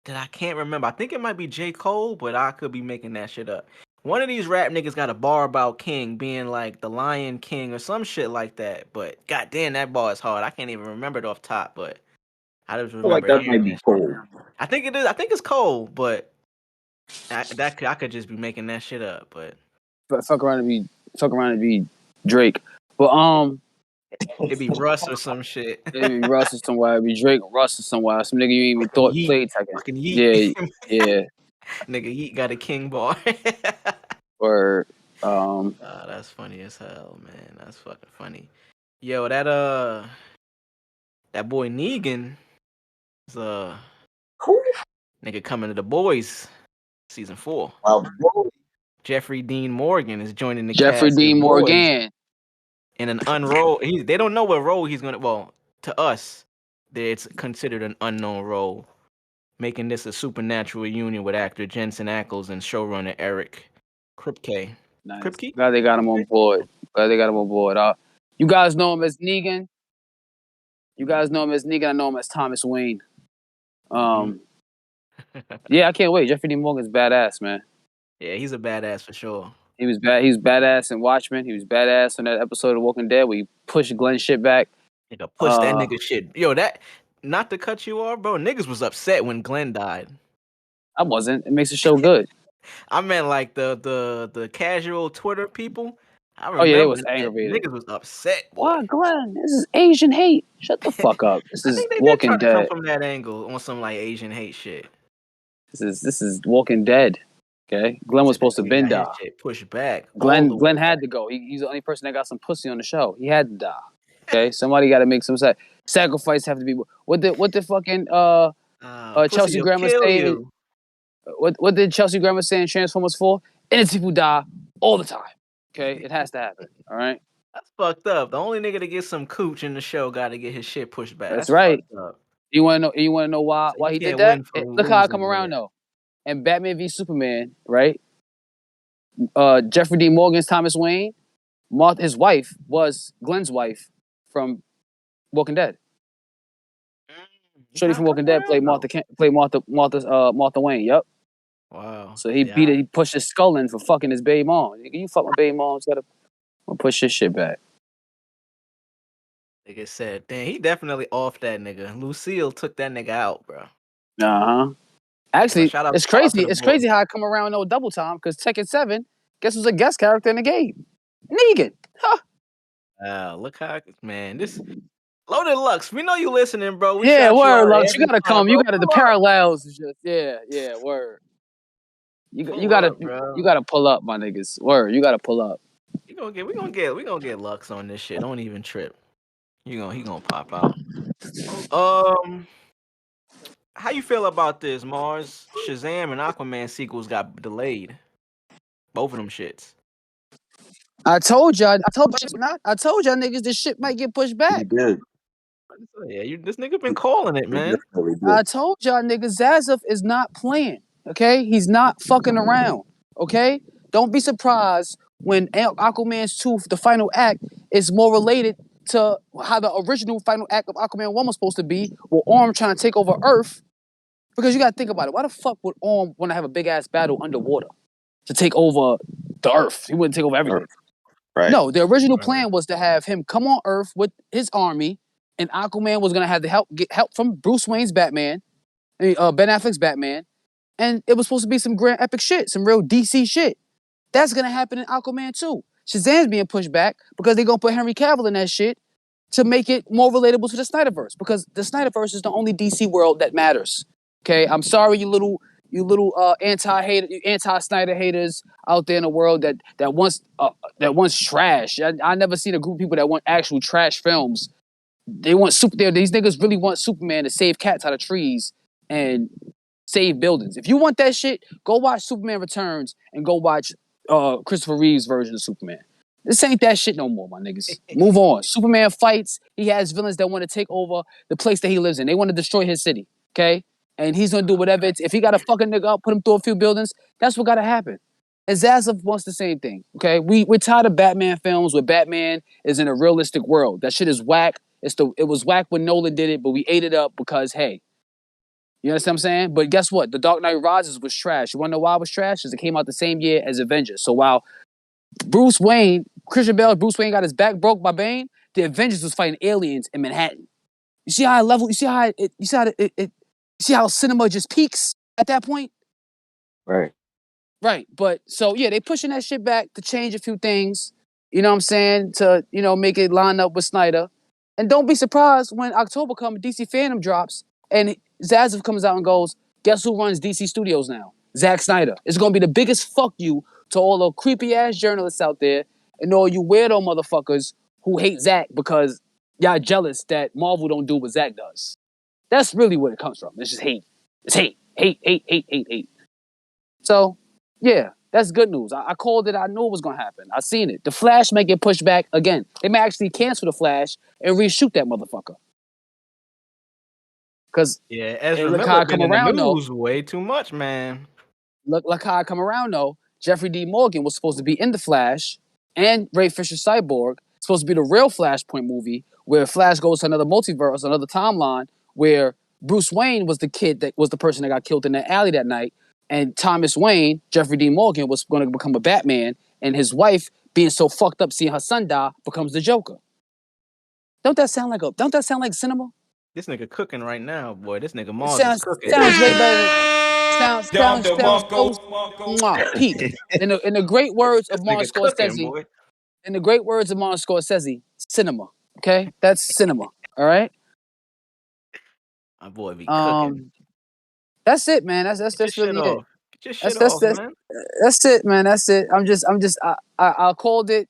Speaker 3: that I can't remember. I think it might be J. Cole, but I could be making that shit up. One of these rap niggas got a bar about King being like the Lion King or some shit like that. But goddamn, that bar is hard. I can't even remember it off top, but I just
Speaker 2: I feel like
Speaker 3: remember
Speaker 2: that
Speaker 3: hearing
Speaker 2: might be
Speaker 3: that shit.
Speaker 2: cold.
Speaker 3: I think it is. I think it's Cole, but I could just be making that shit up. But
Speaker 1: fuck around and be Drake. But
Speaker 3: it'd be Russ or some shit.
Speaker 1: maybe Russ or somewhere. It'd be Drake or Russ or somewhere. Some nigga you ain't even
Speaker 3: Fucking
Speaker 1: thought
Speaker 3: Yeet.
Speaker 1: played Tekken.
Speaker 3: Fucking Yeet.
Speaker 1: Yeah, yeah.
Speaker 3: Nigga Yeet got a king bar.
Speaker 1: Or
Speaker 3: That's funny as hell, man. That's fucking funny. Yo, that boy Negan is
Speaker 2: Who?
Speaker 3: nigga coming to the boys season 4.
Speaker 2: My boy.
Speaker 3: Jeffrey Dean Morgan is joining the
Speaker 1: Jeffrey
Speaker 3: cast as
Speaker 1: Dean
Speaker 3: Boys
Speaker 1: Morgan.
Speaker 3: in an unroll. They don't know what role he's gonna. Well, to us, it's considered an unknown role, making this a supernatural union with actor Jensen Ackles and showrunner Eric Kripke.
Speaker 1: Nice.
Speaker 3: Kripke?
Speaker 1: Glad they got him on board. You guys know him as Negan. I know him as Thomas Wayne. Yeah, I can't wait. Jeffrey Dean Morgan's badass, man.
Speaker 3: Yeah, he's a badass for sure.
Speaker 1: He was badass in Watchmen. He was badass on that episode of Walking Dead where he pushed Glenn's shit back.
Speaker 3: Nigga, push that nigga shit. Yo, that, not to cut you off, bro. Niggas was upset when Glenn died.
Speaker 1: I wasn't. It makes the show good.
Speaker 3: I meant like the casual Twitter people. I remember
Speaker 1: they was aggravated.
Speaker 3: Niggas was upset.
Speaker 1: Why, Glenn? This is Asian hate. Shut the fuck up. This is Walking Dead.
Speaker 3: To come from that angle on some like Asian hate shit.
Speaker 1: This is Walking Dead. Okay, Glenn was supposed to been die.
Speaker 3: Push back.
Speaker 1: Glenn had to go. He's the only person that got some pussy on the show. He had to die. Okay, somebody got to make some sacrifice. Have to be. What did fucking Chelsea Grammer say? What did Chelsea Grammer say in Transformers 4? Innocent people die all the time. Okay, it has to happen. All right.
Speaker 3: That's fucked up. The only nigga to get some cooch in the show got to get his shit pushed back.
Speaker 1: That's right. You want to know why he did that? Look how I come around though. And Batman v Superman, right? Jeffrey Dean Morgan's Thomas Wayne, his wife was Glenn's wife from Walking Dead. Shorty from Walking Dead played Martha Wayne. Yep.
Speaker 3: Wow.
Speaker 1: So he pushed his skull in for fucking his baby mom. You fuck my baby mom, I'm gonna push his shit back.
Speaker 3: Nigga said, damn, he definitely off that nigga. Lucille took that nigga out, bro.
Speaker 1: Actually, it's crazy. It's crazy how I come around no double time because Tekken 7, guess who's a guest character in the game? Negan. Huh.
Speaker 3: Wow, look how, man, this Loaded Lux. We know you listening, bro.
Speaker 1: Word, Lux. You gotta come. You gotta the parallels. Just word. You gotta pull up, my niggas. Word, you gotta pull up.
Speaker 3: We gonna get Lux on this shit. Don't even trip. He gonna pop out. How you feel about this, Mars? Shazam and Aquaman sequels got delayed. Both of them shits.
Speaker 1: I told y'all niggas this shit might get pushed back.
Speaker 2: You did.
Speaker 3: Yeah, this nigga been calling it, man.
Speaker 1: I told y'all niggas Zazov is not playing. Okay? He's not fucking around. Okay? Don't be surprised when Aquaman's 2, the final act, is more related to how the original final act of Aquaman 1 was supposed to be, with Orm trying to take over Earth. Because you gotta think about it. Why the fuck would Orm want to have a big ass battle underwater to take over the Earth? He wouldn't take over everything.
Speaker 2: Right.
Speaker 1: No, the original plan was to have him come on Earth with his army, and Aquaman was gonna have to get help from Bruce Wayne's Batman, Ben Affleck's Batman, and it was supposed to be some grand epic shit, some real DC shit. That's gonna happen in Aquaman 2. Shazam's being pushed back because they're gonna put Henry Cavill in that shit to make it more relatable to the Snyderverse, because the Snyderverse is the only DC world that matters. Okay, I'm sorry, you little anti-Snyder haters out there in the world that wants trash. I never seen a group of people that want actual trash films. They want these niggas really want Superman to save cats out of trees and save buildings. If you want that shit, go watch Superman Returns and go watch Christopher Reeve's version of Superman. This ain't that shit no more, my niggas. Move on. Superman fights. He has villains that want to take over the place that he lives in. They want to destroy his city. Okay? And he's gonna do whatever if he gotta fuck a nigga up, put him through a few buildings, that's what gotta happen. And Zazov wants the same thing. Okay? We're tired of Batman films where Batman is in a realistic world. That shit is whack. It was whack when Nolan did it, but we ate it up because hey. You understand what I'm saying? But guess what? The Dark Knight Rises was trash. You wanna know why it was trash? Because it came out the same year as Avengers. So while Christian Bale, Bruce Wayne got his back broke by Bane, the Avengers was fighting aliens in Manhattan. You see how cinema just peaks at that point?
Speaker 2: Right.
Speaker 1: Right. But so yeah, they pushing that shit back to change a few things. You know what I'm saying? To, make it line up with Snyder. And don't be surprised when October comes, DC Phantom drops, and Zazov comes out and goes, guess who runs DC Studios now? Zack Snyder. It's gonna be the biggest fuck you to all the creepy ass journalists out there and all you weirdo motherfuckers who hate Zack because y'all jealous that Marvel don't do what Zack does. That's really where it comes from. It's just hate. It's hate. Hate. So, yeah. That's good news. I called it. I knew it was gonna happen. I seen it. The Flash may get pushed back again. They may actually cancel the Flash and reshoot that motherfucker. Cause
Speaker 3: Yeah, Ezra
Speaker 1: look
Speaker 3: Miller
Speaker 1: how I
Speaker 3: been
Speaker 1: come
Speaker 3: in the
Speaker 1: around though.
Speaker 3: news way too much, man.
Speaker 1: Look how I come around though. Jeffrey D. Morgan was supposed to be in the Flash, and Ray Fisher Cyborg supposed to be the real Flashpoint movie where Flash goes to another multiverse, another timeline where Bruce Wayne was the kid that was the person that got killed in the alley that night, and Thomas Wayne, Jeffrey D. Morgan, was going to become a Batman, and his wife, being so fucked up seeing her son die, becomes the Joker. Don't that sound like cinema?
Speaker 3: This nigga cooking right now, boy. This nigga
Speaker 1: It
Speaker 3: Mars is
Speaker 1: sounds
Speaker 3: cooking.
Speaker 1: sounds way better. Sounds so peak. In the great words
Speaker 3: This
Speaker 1: of Martin
Speaker 3: nigga cooking,
Speaker 1: Scorsese,
Speaker 3: boy.
Speaker 1: in the great words of Martin Scorsese, cinema. Okay, that's cinema. All right.
Speaker 3: My boy be cooking.
Speaker 1: That's it, man. That's
Speaker 3: Get your
Speaker 1: really
Speaker 3: shit
Speaker 1: it.
Speaker 3: off. Get your shit
Speaker 1: That's
Speaker 3: off, man.
Speaker 1: that's it, man. That's it. I called it.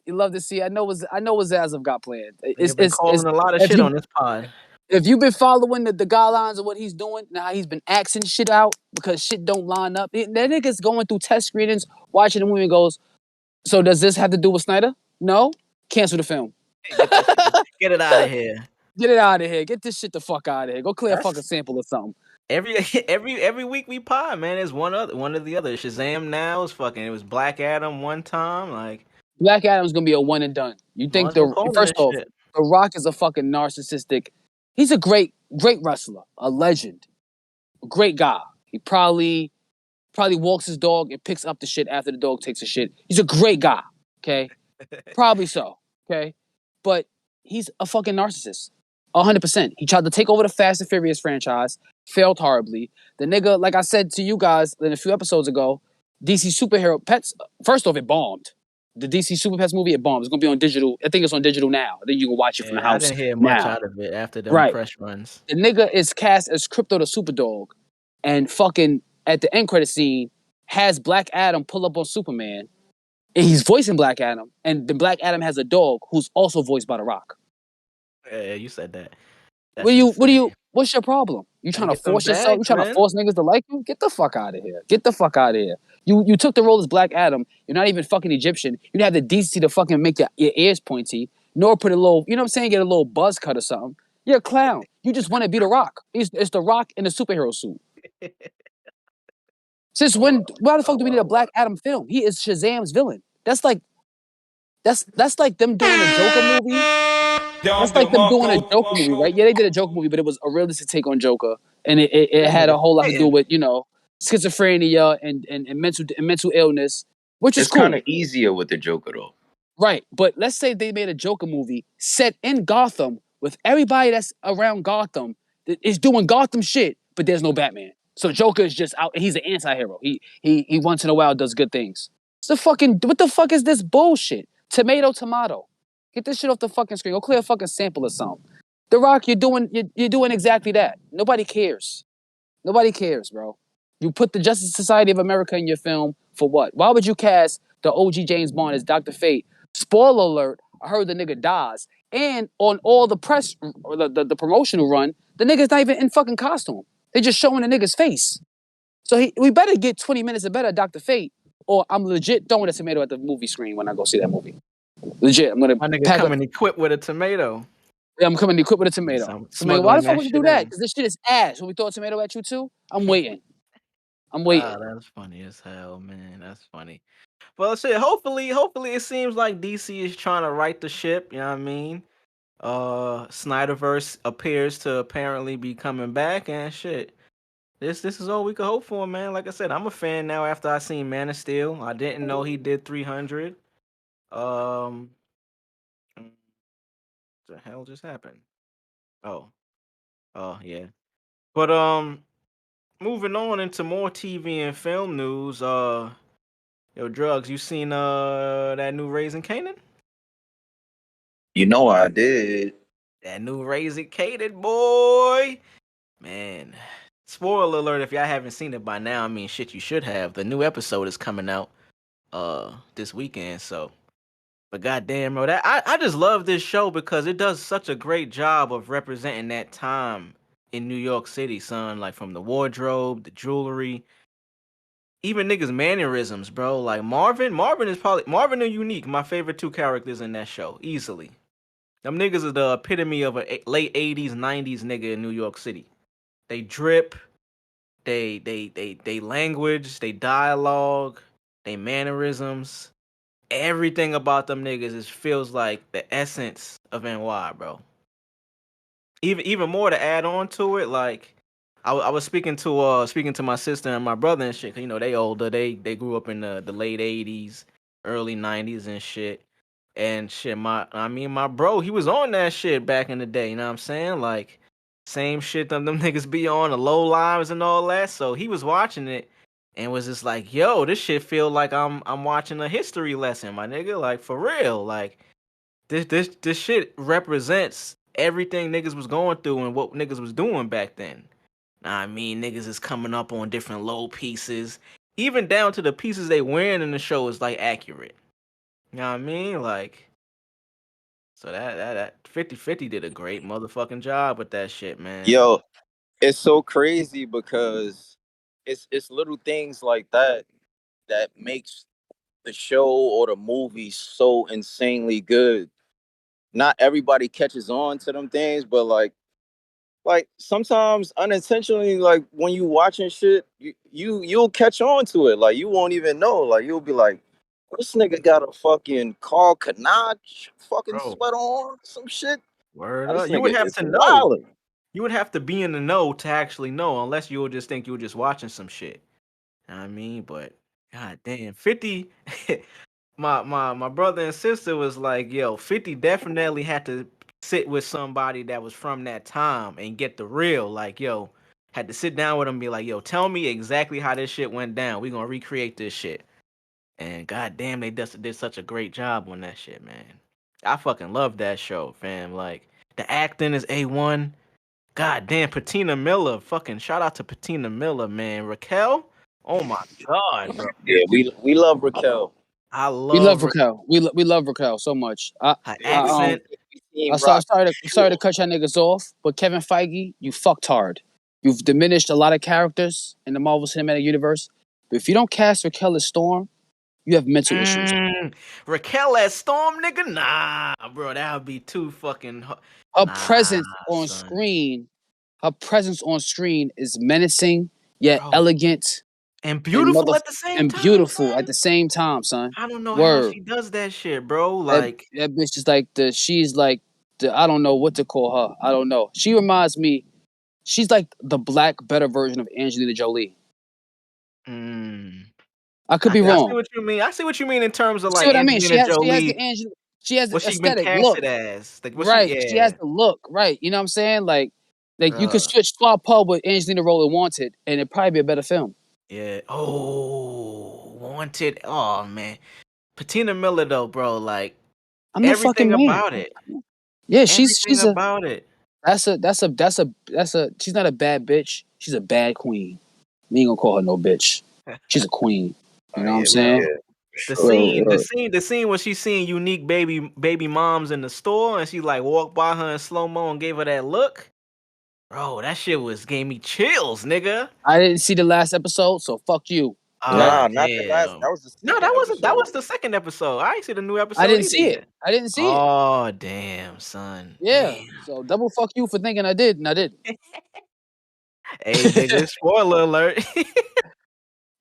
Speaker 1: You love to see. I know what Zazav got planned.
Speaker 3: Nigga been calling a lot of
Speaker 1: if
Speaker 3: shit
Speaker 1: you
Speaker 3: on this pod.
Speaker 1: if you've been following the guidelines of what he's doing, now how he's been axing shit out because shit don't line up. That nigga's going through test screenings, watching the movie and goes, so does this have to do with Snyder? No? Cancel the film.
Speaker 3: Get that shit. Get it out of here.
Speaker 1: Get it out of here. Get this shit the fuck out of here. Go clear
Speaker 3: That's-
Speaker 1: a fucking sample or something.
Speaker 3: Every week we pod, man. There's one or the other. Shazam now is fucking. It was Black Adam one time. Like
Speaker 1: Black Adam's gonna be a one and done. You think first off, The Rock is a fucking narcissistic. He's a great wrestler, a legend, a great guy. He probably walks his dog and picks up the shit after the dog takes a shit. He's a great guy. Okay, probably so. Okay, but he's a fucking narcissist. 100%. He tried to take over the Fast and Furious franchise, failed horribly. The nigga, like I said to you guys in a few episodes ago, DC Superhero Pets, first off, it bombed. The DC Super Pets movie, it bombed. It's going to be on digital. I think it's on digital now. Then you can watch it from the house.
Speaker 3: I didn't hear much out of it after them press runs.
Speaker 1: The nigga is cast as Crypto the Superdog, and fucking at the end credit scene has Black Adam pull up on Superman, and he's voicing Black Adam, and the Black Adam has a dog who's also voiced by The Rock.
Speaker 3: Yeah, you said that.
Speaker 1: What's your problem? You trying to force yourself? You trying to force niggas to like you? Get the fuck out of here. Get the fuck out of here. You took the role as Black Adam. You're not even fucking Egyptian. You didn't have the decency to fucking make your ears pointy, nor put a little, you know what I'm saying, get a little buzz cut or something. You're a clown. You just want to be The Rock. It's The Rock in a superhero suit. Since when? Why the fuck do we need a Black Adam film? He is Shazam's villain. That's like them doing a Joker movie. That's like them doing a Joker movie, right? Yeah, they did a Joker movie, but it was a realistic take on Joker, and it had a whole lot to do with schizophrenia and mental illness, which is
Speaker 2: it's
Speaker 1: cool.
Speaker 2: kind of easier with the Joker though.
Speaker 1: Right, but let's say they made a Joker movie set in Gotham with everybody that's around Gotham that is doing Gotham shit, but there's no Batman. So Joker is just out. He's an anti-hero. He once in a while does good things. So what the fuck is this bullshit? Tomato. Get this shit off the fucking screen. Go clear a fucking sample or something. The Rock, you're doing exactly that. Nobody cares. Nobody cares, bro. You put the Justice Society of America in your film for what? Why would you cast the OG James Bond as Dr. Fate? Spoiler alert, I heard the nigga dies. And on all the press, or the promotional run, the nigga's not even in fucking costume. They just showing the nigga's face. So we better get 20 minutes of better Dr. Fate, or I'm legit throwing a tomato at the movie screen when I go see that movie. Legit, I'm gonna.
Speaker 3: My nigga coming equipped with a tomato.
Speaker 1: Yeah, I'm coming equipped with a tomato. Why the fuck would you do that? Because this shit is ass. When we throw a tomato at you too, I'm waiting.
Speaker 3: That's funny as hell, man. That's funny. Well, shit. Hopefully, it seems like DC is trying to right the ship. You know what I mean? Snyderverse appears to apparently be coming back, and shit. This is all we could hope for, man. Like I said, I'm a fan now after I seen Man of Steel. I didn't know he did 300. What the hell just happened? Oh yeah. But moving on into more TV and film news. Yo, Drvgz, you seen that new Raising Kanan?
Speaker 2: You know I did.
Speaker 3: That new Raising Kanan, boy. Man. Spoiler alert if y'all haven't seen it by now. I mean, shit, you should have. The new episode is coming out this weekend, so. But goddamn, bro, I just love this show because it does such a great job of representing that time in New York City, son. Like from the wardrobe, the jewelry, even niggas mannerisms, bro. Like Marvin is probably Marvin and Unique, my favorite two characters in that show, easily. Them niggas are the epitome of a late 80s, 90s nigga in New York City. They drip, they language, they dialogue, they mannerisms. Everything about them niggas feels like the essence of NY, bro. Even more to add on to it, like I was speaking to my sister and my brother and shit. 'Cause, you know, they older. They grew up in the late 80s, early 90s and shit. And shit, my bro, he was on that shit back in the day. You know what I'm saying? Like same shit them niggas be on, the low lives and all that. So he was watching it and was just like, yo, this shit feel like I'm watching a history lesson, my nigga. Like for real. Like this shit represents everything niggas was going through and what niggas was doing back then. Nah, I mean, niggas is coming up on different low pieces, even down to the pieces they wearing in the show is like accurate. You know what I mean? Like, so that 50/50 did a great motherfucking job with that shit, man.
Speaker 2: Yo, it's so crazy because it's little things like that that makes the show or the movie so insanely good. Not everybody catches on to them things, but like sometimes unintentionally, like when you watching shit, you'll catch on to it. Like you won't even know. Like you'll be like, this nigga got a fucking Carl Kanan fucking
Speaker 3: Bro,
Speaker 2: sweat on, some shit.
Speaker 3: word
Speaker 2: Now, this
Speaker 3: up. You would
Speaker 2: nigga
Speaker 3: have
Speaker 2: is
Speaker 3: to know.
Speaker 2: wild.
Speaker 3: You would have to be in the know to actually know, unless you would just think you were just watching some shit. You know what I mean? But god damn, 50 my brother and sister was like, yo, 50 definitely had to sit with somebody that was from that time and get the real. Like, yo, had to sit down with him and be like, yo, tell me exactly how this shit went down. We gonna recreate this shit. And goddamn, they just did such a great job on that shit, man. I fucking love that show, fam. Like, the acting is A1. God damn, Patina Miller. Fucking shout out to Patina Miller, man. Raquel? Oh my god, bro.
Speaker 2: Yeah, we love Raquel.
Speaker 3: I
Speaker 1: We love
Speaker 3: love
Speaker 1: Raquel. We love Raquel so much.
Speaker 3: her
Speaker 1: I
Speaker 3: accent.
Speaker 1: I started to cut y'all niggas off, but Kevin Feige, you fucked hard. You've diminished a lot of characters in the Marvel Cinematic Universe. But if you don't cast Raquel as Storm, you have mental issues.
Speaker 3: Raquel as Storm, nigga? Nah, bro, that would be too fucking.
Speaker 1: Her
Speaker 3: Nah,
Speaker 1: presence on
Speaker 3: son.
Speaker 1: screen, her presence on screen is menacing yet
Speaker 3: Bro.
Speaker 1: elegant
Speaker 3: And
Speaker 1: and
Speaker 3: beautiful at the same
Speaker 1: and
Speaker 3: time,
Speaker 1: beautiful at
Speaker 3: son.
Speaker 1: the same time, son.
Speaker 3: I don't know how
Speaker 1: Word.
Speaker 3: she does that shit, bro.
Speaker 1: That
Speaker 3: Like,
Speaker 1: that bitch is like she's like I don't know what to call her. I don't know. She reminds me. She's like the black, better version of Angelina Jolie.
Speaker 3: mm,
Speaker 1: I could be
Speaker 3: I see
Speaker 1: wrong.
Speaker 3: what you mean. I see what you mean in terms of
Speaker 1: You see
Speaker 3: like
Speaker 1: what I mean?
Speaker 3: Angelina
Speaker 1: She has the
Speaker 3: Jolie.
Speaker 1: Angel. She has the
Speaker 3: What she been
Speaker 1: aesthetic look.
Speaker 3: casted as? Like, what she?
Speaker 1: Right. She has
Speaker 3: Yeah,
Speaker 1: the look. Right. You know what I'm saying? Like you could
Speaker 3: bruh.
Speaker 1: switch Swap Pub with Angelina Jolie Wanted, and it'd probably be a better film.
Speaker 3: Yeah. Oh, Wanted. Oh man, Patina Miller though, bro. Like
Speaker 1: I'm the fucking
Speaker 3: everything
Speaker 1: man.
Speaker 3: about it.
Speaker 1: Yeah,
Speaker 3: Everything about it.
Speaker 1: that's a she's not a bad bitch. She's a bad queen. We ain't gonna call her no bitch. She's a queen. You know what I'm
Speaker 2: Yeah, we
Speaker 1: saying?
Speaker 2: did.
Speaker 3: The
Speaker 2: Sure.
Speaker 3: scene, the
Speaker 1: Word.
Speaker 3: scene, the scene where she's seeing unique baby moms in the store, and she like walked by her in slow mo and gave her that look. Bro, that shit gave me chills, nigga.
Speaker 1: I didn't see the last episode, so fuck you. Okay?
Speaker 3: Ah,
Speaker 2: Nah, not the last.
Speaker 3: damn.
Speaker 2: That was the
Speaker 3: No,
Speaker 2: second
Speaker 3: that
Speaker 2: episode.
Speaker 3: was the second episode. I ain't see the new
Speaker 1: I
Speaker 3: episode
Speaker 1: didn't
Speaker 3: either
Speaker 1: see it.
Speaker 3: yet.
Speaker 1: I didn't see it.
Speaker 3: Oh, damn, son.
Speaker 1: Yeah.
Speaker 3: Damn.
Speaker 1: So double fuck you for thinking I did, and I didn't.
Speaker 3: Hey, nigga, spoiler alert.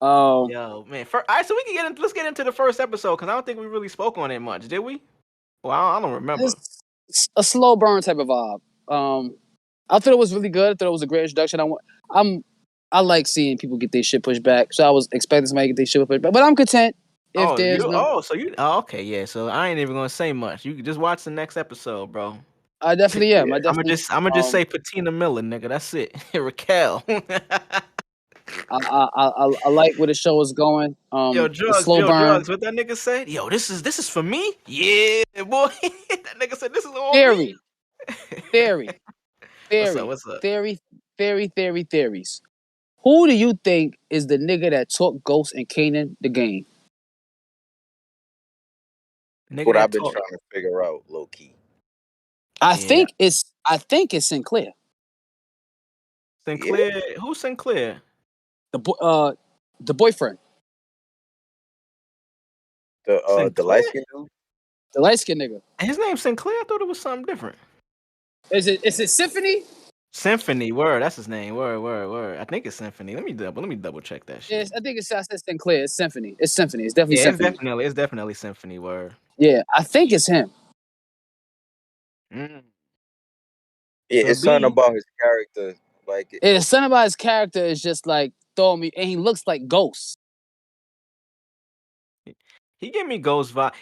Speaker 1: um,
Speaker 3: Yo, man. All right, so we can let's get into the first episode because I don't think we really spoke on it much, did we? Well, I don't remember.
Speaker 1: it's a slow burn type of vibe. I thought it was really good. I thought it was a great introduction. I like seeing people get their shit pushed back, so I was expecting somebody to get their shit pushed back. But I'm content if there's no.
Speaker 3: Okay, yeah. So I ain't even gonna say much. You can just watch the next episode, bro.
Speaker 1: I definitely am. I definitely.
Speaker 3: I'm gonna just say Patina Miller, nigga. That's it. Raquel.
Speaker 1: I like where the show is going.
Speaker 3: Yo,
Speaker 1: It's
Speaker 3: drugs,
Speaker 1: slow burn.
Speaker 3: drugs. What that nigga said? Yo, this is for me. Yeah, boy. That nigga said this is all me.
Speaker 1: Theory, theory,
Speaker 3: What's up?
Speaker 1: theory,
Speaker 3: What's up?
Speaker 1: theories. Who do you think is the nigga that taught Ghost and Kanan the game?
Speaker 3: Nigga
Speaker 2: What
Speaker 3: that
Speaker 2: I've been
Speaker 3: talk.
Speaker 2: trying to figure out, low key.
Speaker 1: I
Speaker 3: Yeah,
Speaker 1: think it's Sinclair.
Speaker 3: Sinclair. Who's Sinclair?
Speaker 1: The boyfriend.
Speaker 2: The light skin dude.
Speaker 1: The light skinned nigga.
Speaker 3: His name's Sinclair. I thought it was something different.
Speaker 1: Is it Symphony?
Speaker 3: Symphony. Word. That's his name. Word. I think it's Symphony. Let me double check that shit.
Speaker 1: Yes, I think it's Sinclair. It's Symphony. It's Symphony. It's definitely Symphony.
Speaker 3: It's definitely Symphony. Word.
Speaker 1: Yeah, I think it's him.
Speaker 3: Mm.
Speaker 2: Yeah, it's something about his character. Like
Speaker 1: it's something about his character is just like throwing me, and he looks like Ghost.
Speaker 3: He gave me Ghost vibe.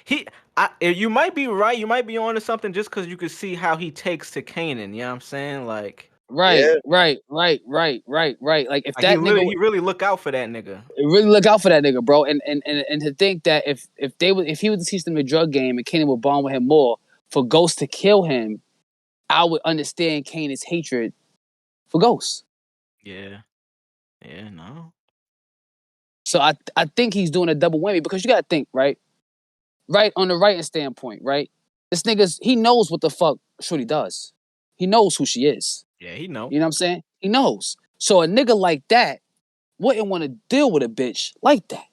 Speaker 3: You might be right. You might be onto something just because you could see how he takes to Kanan. You know what I'm saying? Like,
Speaker 1: right. Like if that
Speaker 3: he really look out for that nigga.
Speaker 1: Really look out for that nigga, bro. And to think that if he would teach them the drug game and Kanan would bond with him more, for Ghost to kill him, I would understand Kanan's hatred for Ghost.
Speaker 3: Yeah, no.
Speaker 1: So I think he's doing a double whammy because you gotta think, right on the writing standpoint, right? This nigga's he knows what the fuck Shorty does. He knows who she is.
Speaker 3: Yeah, he knows.
Speaker 1: You know what I'm saying? He knows. So a nigga like that wouldn't want to deal with a bitch like that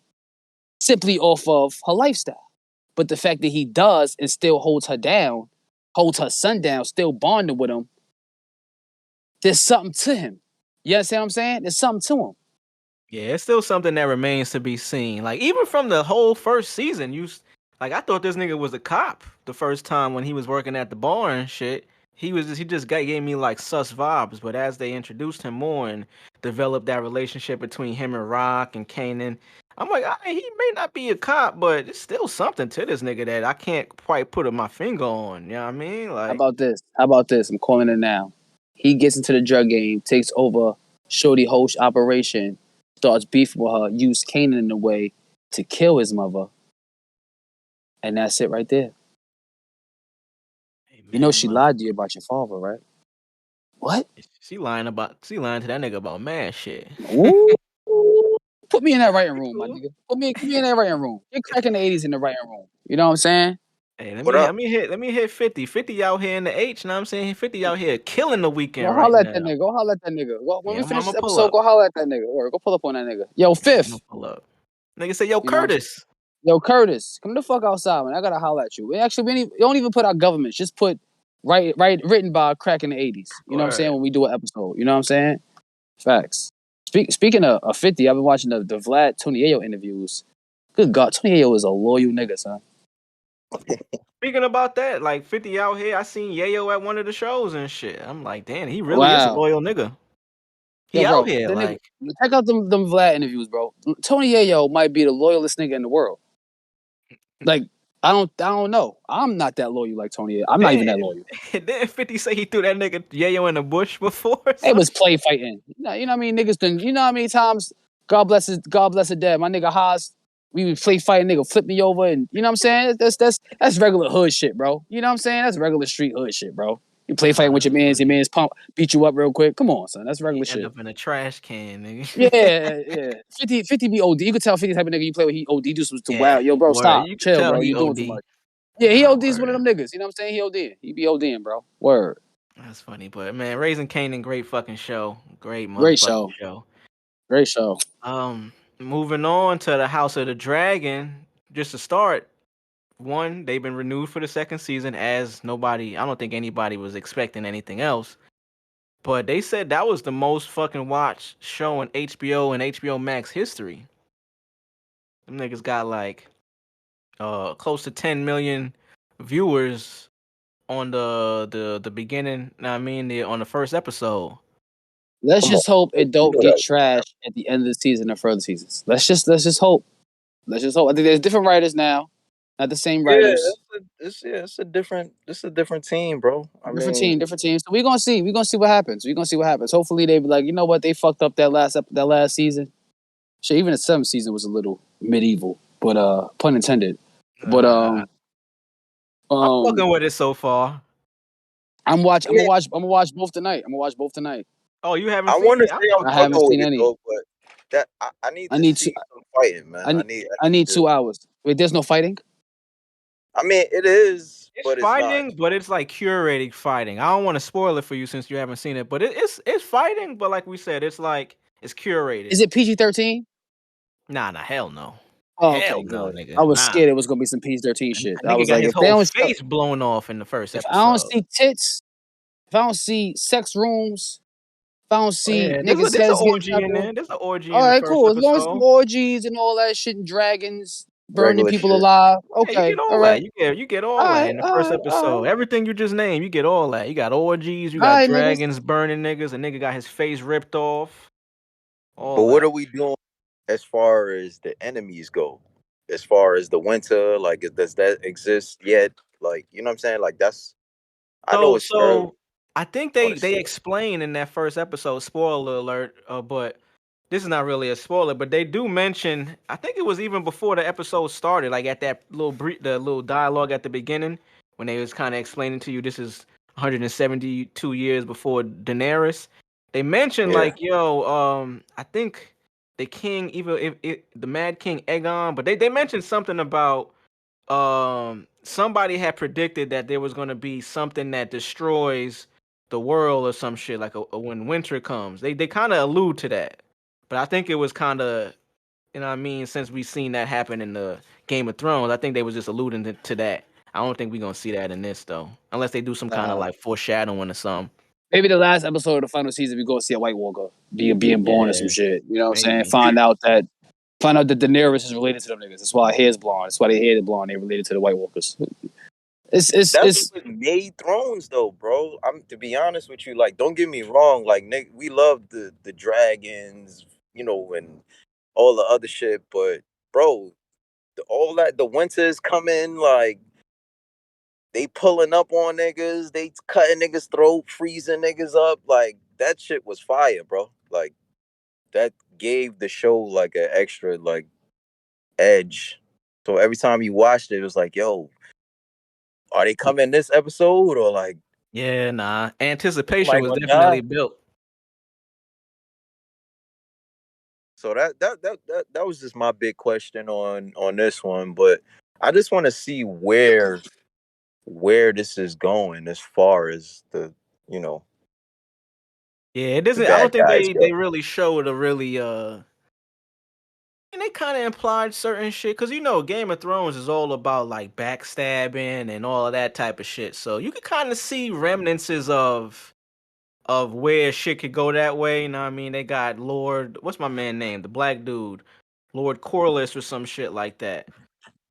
Speaker 1: simply off of her lifestyle. But the fact that he does and still holds her down, holds her son down, still bonding with him, there's something to him. You understand what I'm saying? There's something to him.
Speaker 3: Yeah, it's still something that remains to be seen. Like, even from the whole first season, I thought this nigga was a cop the first time when he was working at the bar and shit. He just gave me like sus vibes, but as they introduced him more and developed that relationship between him and Rock and Kanan, I'm like, he may not be a cop, but it's still something to this nigga that I can't quite put my finger on. You know what I mean? Like,
Speaker 1: How about this? I'm calling it now. He gets into the drug game, takes over Shorty Hosh operation, starts beefing with her, use Kanan in a way to kill his mother. And that's it right there. Hey, man, you know she lied to you about your father, right? What?
Speaker 3: She lying to that nigga about mad shit.
Speaker 1: Ooh. Put me in that writing room, my nigga. Put me in that writing room. You're cracking the 80s in the writing room. You know what I'm saying?
Speaker 3: Hey, let me hit 50. 50 out here in the H, you know what I'm saying? 50 out here killing the weekend right now. Go
Speaker 1: holler at that nigga. When we finish this episode, go holler at that nigga. Or go pull up on that nigga. Yo, Fifth.
Speaker 3: Pull up. Nigga say, yo, Curtis.
Speaker 1: Yo, Curtis. Come the fuck outside, man. I gotta holler at you. Actually, we don't even put our governments. Just put written by Crack in the 80s. You know what I'm saying? When we do an episode. You know what I'm saying? Facts. Speaking of 50, I've been watching the Vlad Tony Ayo interviews. Good God, Tony Ayo is a loyal nigga, son.
Speaker 3: Speaking about that, like 50 out here, I seen Yayo at one of the shows and shit. I'm like, damn, he really is a loyal nigga. He out here, like.
Speaker 1: Check out them Vlad interviews, bro. Tony Yayo might be the loyalest nigga in the world. Like, I don't know. I'm not that loyal like Tony Yayo. I'm not even that loyal.
Speaker 3: Didn't 50 say he threw that nigga Yayo in the bush before?
Speaker 1: It was play fighting. You know what I mean? Niggas done, you know how many times, God bless his dead. My nigga Haas, we would play fighting, nigga flip me over, and you know what I'm saying? That's regular hood shit, bro. You know what I'm saying? That's regular street hood shit, bro. You play fighting with your man's pump, beat you up real quick. Come on, son. That's regular shit.
Speaker 3: End up in a trash can, nigga.
Speaker 1: Yeah. 50 be OD. You could tell 50 type of nigga you play with, he OD do some wild. Yo, bro, stop. Chill, bro. You doing too much. Yeah, he OD's one of them niggas. You know what I'm saying? He ODing. He be ODing, bro. Word.
Speaker 3: That's funny, but man, Raising Kanan, great fucking show. Great
Speaker 1: show. Great show.
Speaker 3: Moving on to the House of the Dragon. Just to start, one, they've been renewed for the second season I don't think anybody was expecting anything else. But they said that was the most fucking watched show in HBO and HBO Max history. Them niggas got like close to 10 million viewers on the beginning, on the first episode.
Speaker 1: Let's just hope it don't get trashed at the end of the season or further seasons. Let's just hope. I think there's different writers now, not the same writers.
Speaker 2: It's a different team, bro.
Speaker 1: Different team. So we're gonna see what happens. Hopefully they be like, you know what, they fucked up that last season. Shit, even the 7th season was a little medieval, but pun intended. But
Speaker 3: I'm fucking with it so far.
Speaker 1: I'm gonna watch both tonight.
Speaker 3: Oh, you haven't?
Speaker 2: I want to say
Speaker 1: I haven't seen any.
Speaker 2: Though, but that I need to see some fighting, man.
Speaker 1: I need 2 hours. Wait, there's no fighting?
Speaker 2: I mean, it is.
Speaker 3: It's fighting, but it's like curated fighting. I don't want to spoil it for you since you haven't seen it, but it's fighting. But like we said, it's curated.
Speaker 1: Is it PG-13?
Speaker 3: Nah, hell no.
Speaker 1: Oh,
Speaker 3: Hell
Speaker 1: okay,
Speaker 3: no,
Speaker 1: good.
Speaker 3: nigga.
Speaker 1: I was
Speaker 3: Nah.
Speaker 1: scared it was gonna be some PG-13 shit.
Speaker 3: A
Speaker 1: I
Speaker 3: nigga
Speaker 1: was
Speaker 3: got
Speaker 1: like,
Speaker 3: his
Speaker 1: if they
Speaker 3: whole
Speaker 1: don't show,
Speaker 3: face blown off in the first
Speaker 1: if I don't
Speaker 3: episode.
Speaker 1: see tits, if I don't see sex rooms, if I don't
Speaker 3: Oh,
Speaker 1: see
Speaker 3: yeah,
Speaker 1: niggas'
Speaker 3: there's an
Speaker 1: heads getting
Speaker 3: orgy
Speaker 1: chopped
Speaker 3: in
Speaker 1: off,
Speaker 3: there. There's an orgy
Speaker 1: all
Speaker 3: in the
Speaker 1: right,
Speaker 3: first
Speaker 1: cool. As long as some
Speaker 3: episode.
Speaker 1: orgies and all that shit and dragons burning
Speaker 2: Regular
Speaker 1: people
Speaker 2: shit.
Speaker 1: alive,
Speaker 3: Yeah, you
Speaker 1: okay,
Speaker 3: get
Speaker 1: all
Speaker 3: all
Speaker 1: right,
Speaker 3: that. You get
Speaker 1: all
Speaker 3: all that
Speaker 1: right,
Speaker 3: in the
Speaker 1: all
Speaker 3: first
Speaker 1: right, all
Speaker 3: episode.
Speaker 1: right,
Speaker 3: Everything you just named, you get all that. You got orgies, you
Speaker 1: all
Speaker 3: got
Speaker 1: right, niggas.
Speaker 3: dragons burning niggas, a nigga got his face ripped off.
Speaker 2: But
Speaker 3: All
Speaker 2: what
Speaker 3: that.
Speaker 2: are we doing as far as the enemies go? As far as the winter, like, does that exist yet? Like, you know what I'm saying? Like, that's, I know
Speaker 3: So
Speaker 2: it's early
Speaker 3: so I think
Speaker 2: on the
Speaker 3: they
Speaker 2: show.
Speaker 3: explain in that first episode, spoiler alert, but this is not really a spoiler, but they do mention, I think it was even before the episode started, like at that little the little dialogue at the beginning when they was kind of explaining to you this is 172 years before Daenerys. They mentioned
Speaker 2: Yeah,
Speaker 3: like, yo, I think the king, even if the Mad King Aegon, but they mentioned something about somebody had predicted that there was going to be something that destroys the world or some shit like when winter comes. They kind of allude to that, but I think it was kind of, you know what I mean, since we seen that happen in the Game of Thrones, I think they was just alluding to that. I don't think we're gonna see that in this though, unless they do some kind of
Speaker 1: Nah,
Speaker 3: like foreshadowing or something.
Speaker 1: maybe the last episode of the final season we go see a White Walker being born or some
Speaker 3: Yeah,
Speaker 1: shit. You know what I'm saying?
Speaker 3: maybe.
Speaker 1: Find out that Daenerys is related to them niggas. That's why her hair's blonde. That's why they hair is blonde. They related to the White Walkers.
Speaker 2: that's
Speaker 1: It's
Speaker 2: what made Thrones, though, bro. I'm to be honest with you. Like, don't get me wrong. Like, Nick, we love the dragons, you know, and all the other shit. But, bro, all that the winters coming, like they pulling up on niggas, they cutting niggas throat, freezing niggas up. Like that shit was fire, bro. Like that gave the show like an extra like edge. So every time you watched it, it was like, yo, are they coming this episode or like
Speaker 3: Yeah, nah. Anticipation
Speaker 2: somebody
Speaker 3: was
Speaker 2: gonna die?
Speaker 3: definitely built.
Speaker 2: So that was just my big question on this one. But I just want to see where this is going as far as the you know
Speaker 3: Yeah, it
Speaker 2: the
Speaker 3: doesn't. I don't
Speaker 2: bad
Speaker 3: think
Speaker 2: guys go.
Speaker 3: they really showed a really and they kind of implied certain shit because you know Game of Thrones is all about like backstabbing and all of that type of shit. So you could kind of see remnants of where shit could go that way. You know what I mean? They got Lord, what's my man name? The black dude, Lord Corliss or some shit like that.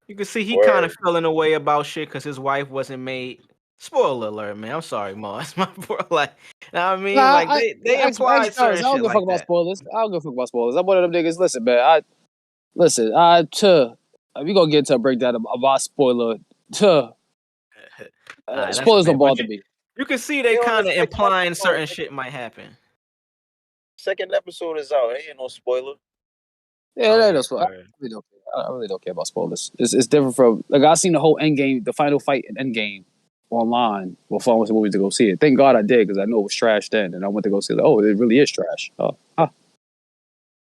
Speaker 3: You can see he kind of
Speaker 2: Word.
Speaker 3: feeling away about shit because his wife wasn't made. Spoiler alert, man. I'm sorry, Mo. That's my bro. Like, you know what I mean?
Speaker 1: nah.
Speaker 3: Like they
Speaker 1: Ask
Speaker 3: implied
Speaker 1: Paris.
Speaker 3: certain
Speaker 1: I don't
Speaker 3: shit
Speaker 1: give a fuck
Speaker 3: like
Speaker 1: about
Speaker 3: that.
Speaker 1: spoilers. I don't give a fuck about spoilers. I'm one of them niggas. Listen, man. Listen. We gonna get into a breakdown about spoiler.
Speaker 3: All right, that's
Speaker 1: Spoilers
Speaker 3: fair.
Speaker 1: don't
Speaker 3: But
Speaker 1: bother me.
Speaker 3: you can see they
Speaker 2: They on the
Speaker 3: kind of
Speaker 2: second
Speaker 3: implying
Speaker 2: episode.
Speaker 3: certain shit might happen.
Speaker 2: Second episode is out. Ain't no spoiler.
Speaker 1: Yeah,
Speaker 3: Oh
Speaker 1: that
Speaker 3: yeah,
Speaker 1: is what
Speaker 3: word.
Speaker 1: I really don't care about spoilers. It's different from like I seen the whole end game, the final fight in end game online before I went to the movies to go see it. Thank God I did because I know it was trash then, and I went to go see it. Like, oh, it really is trash.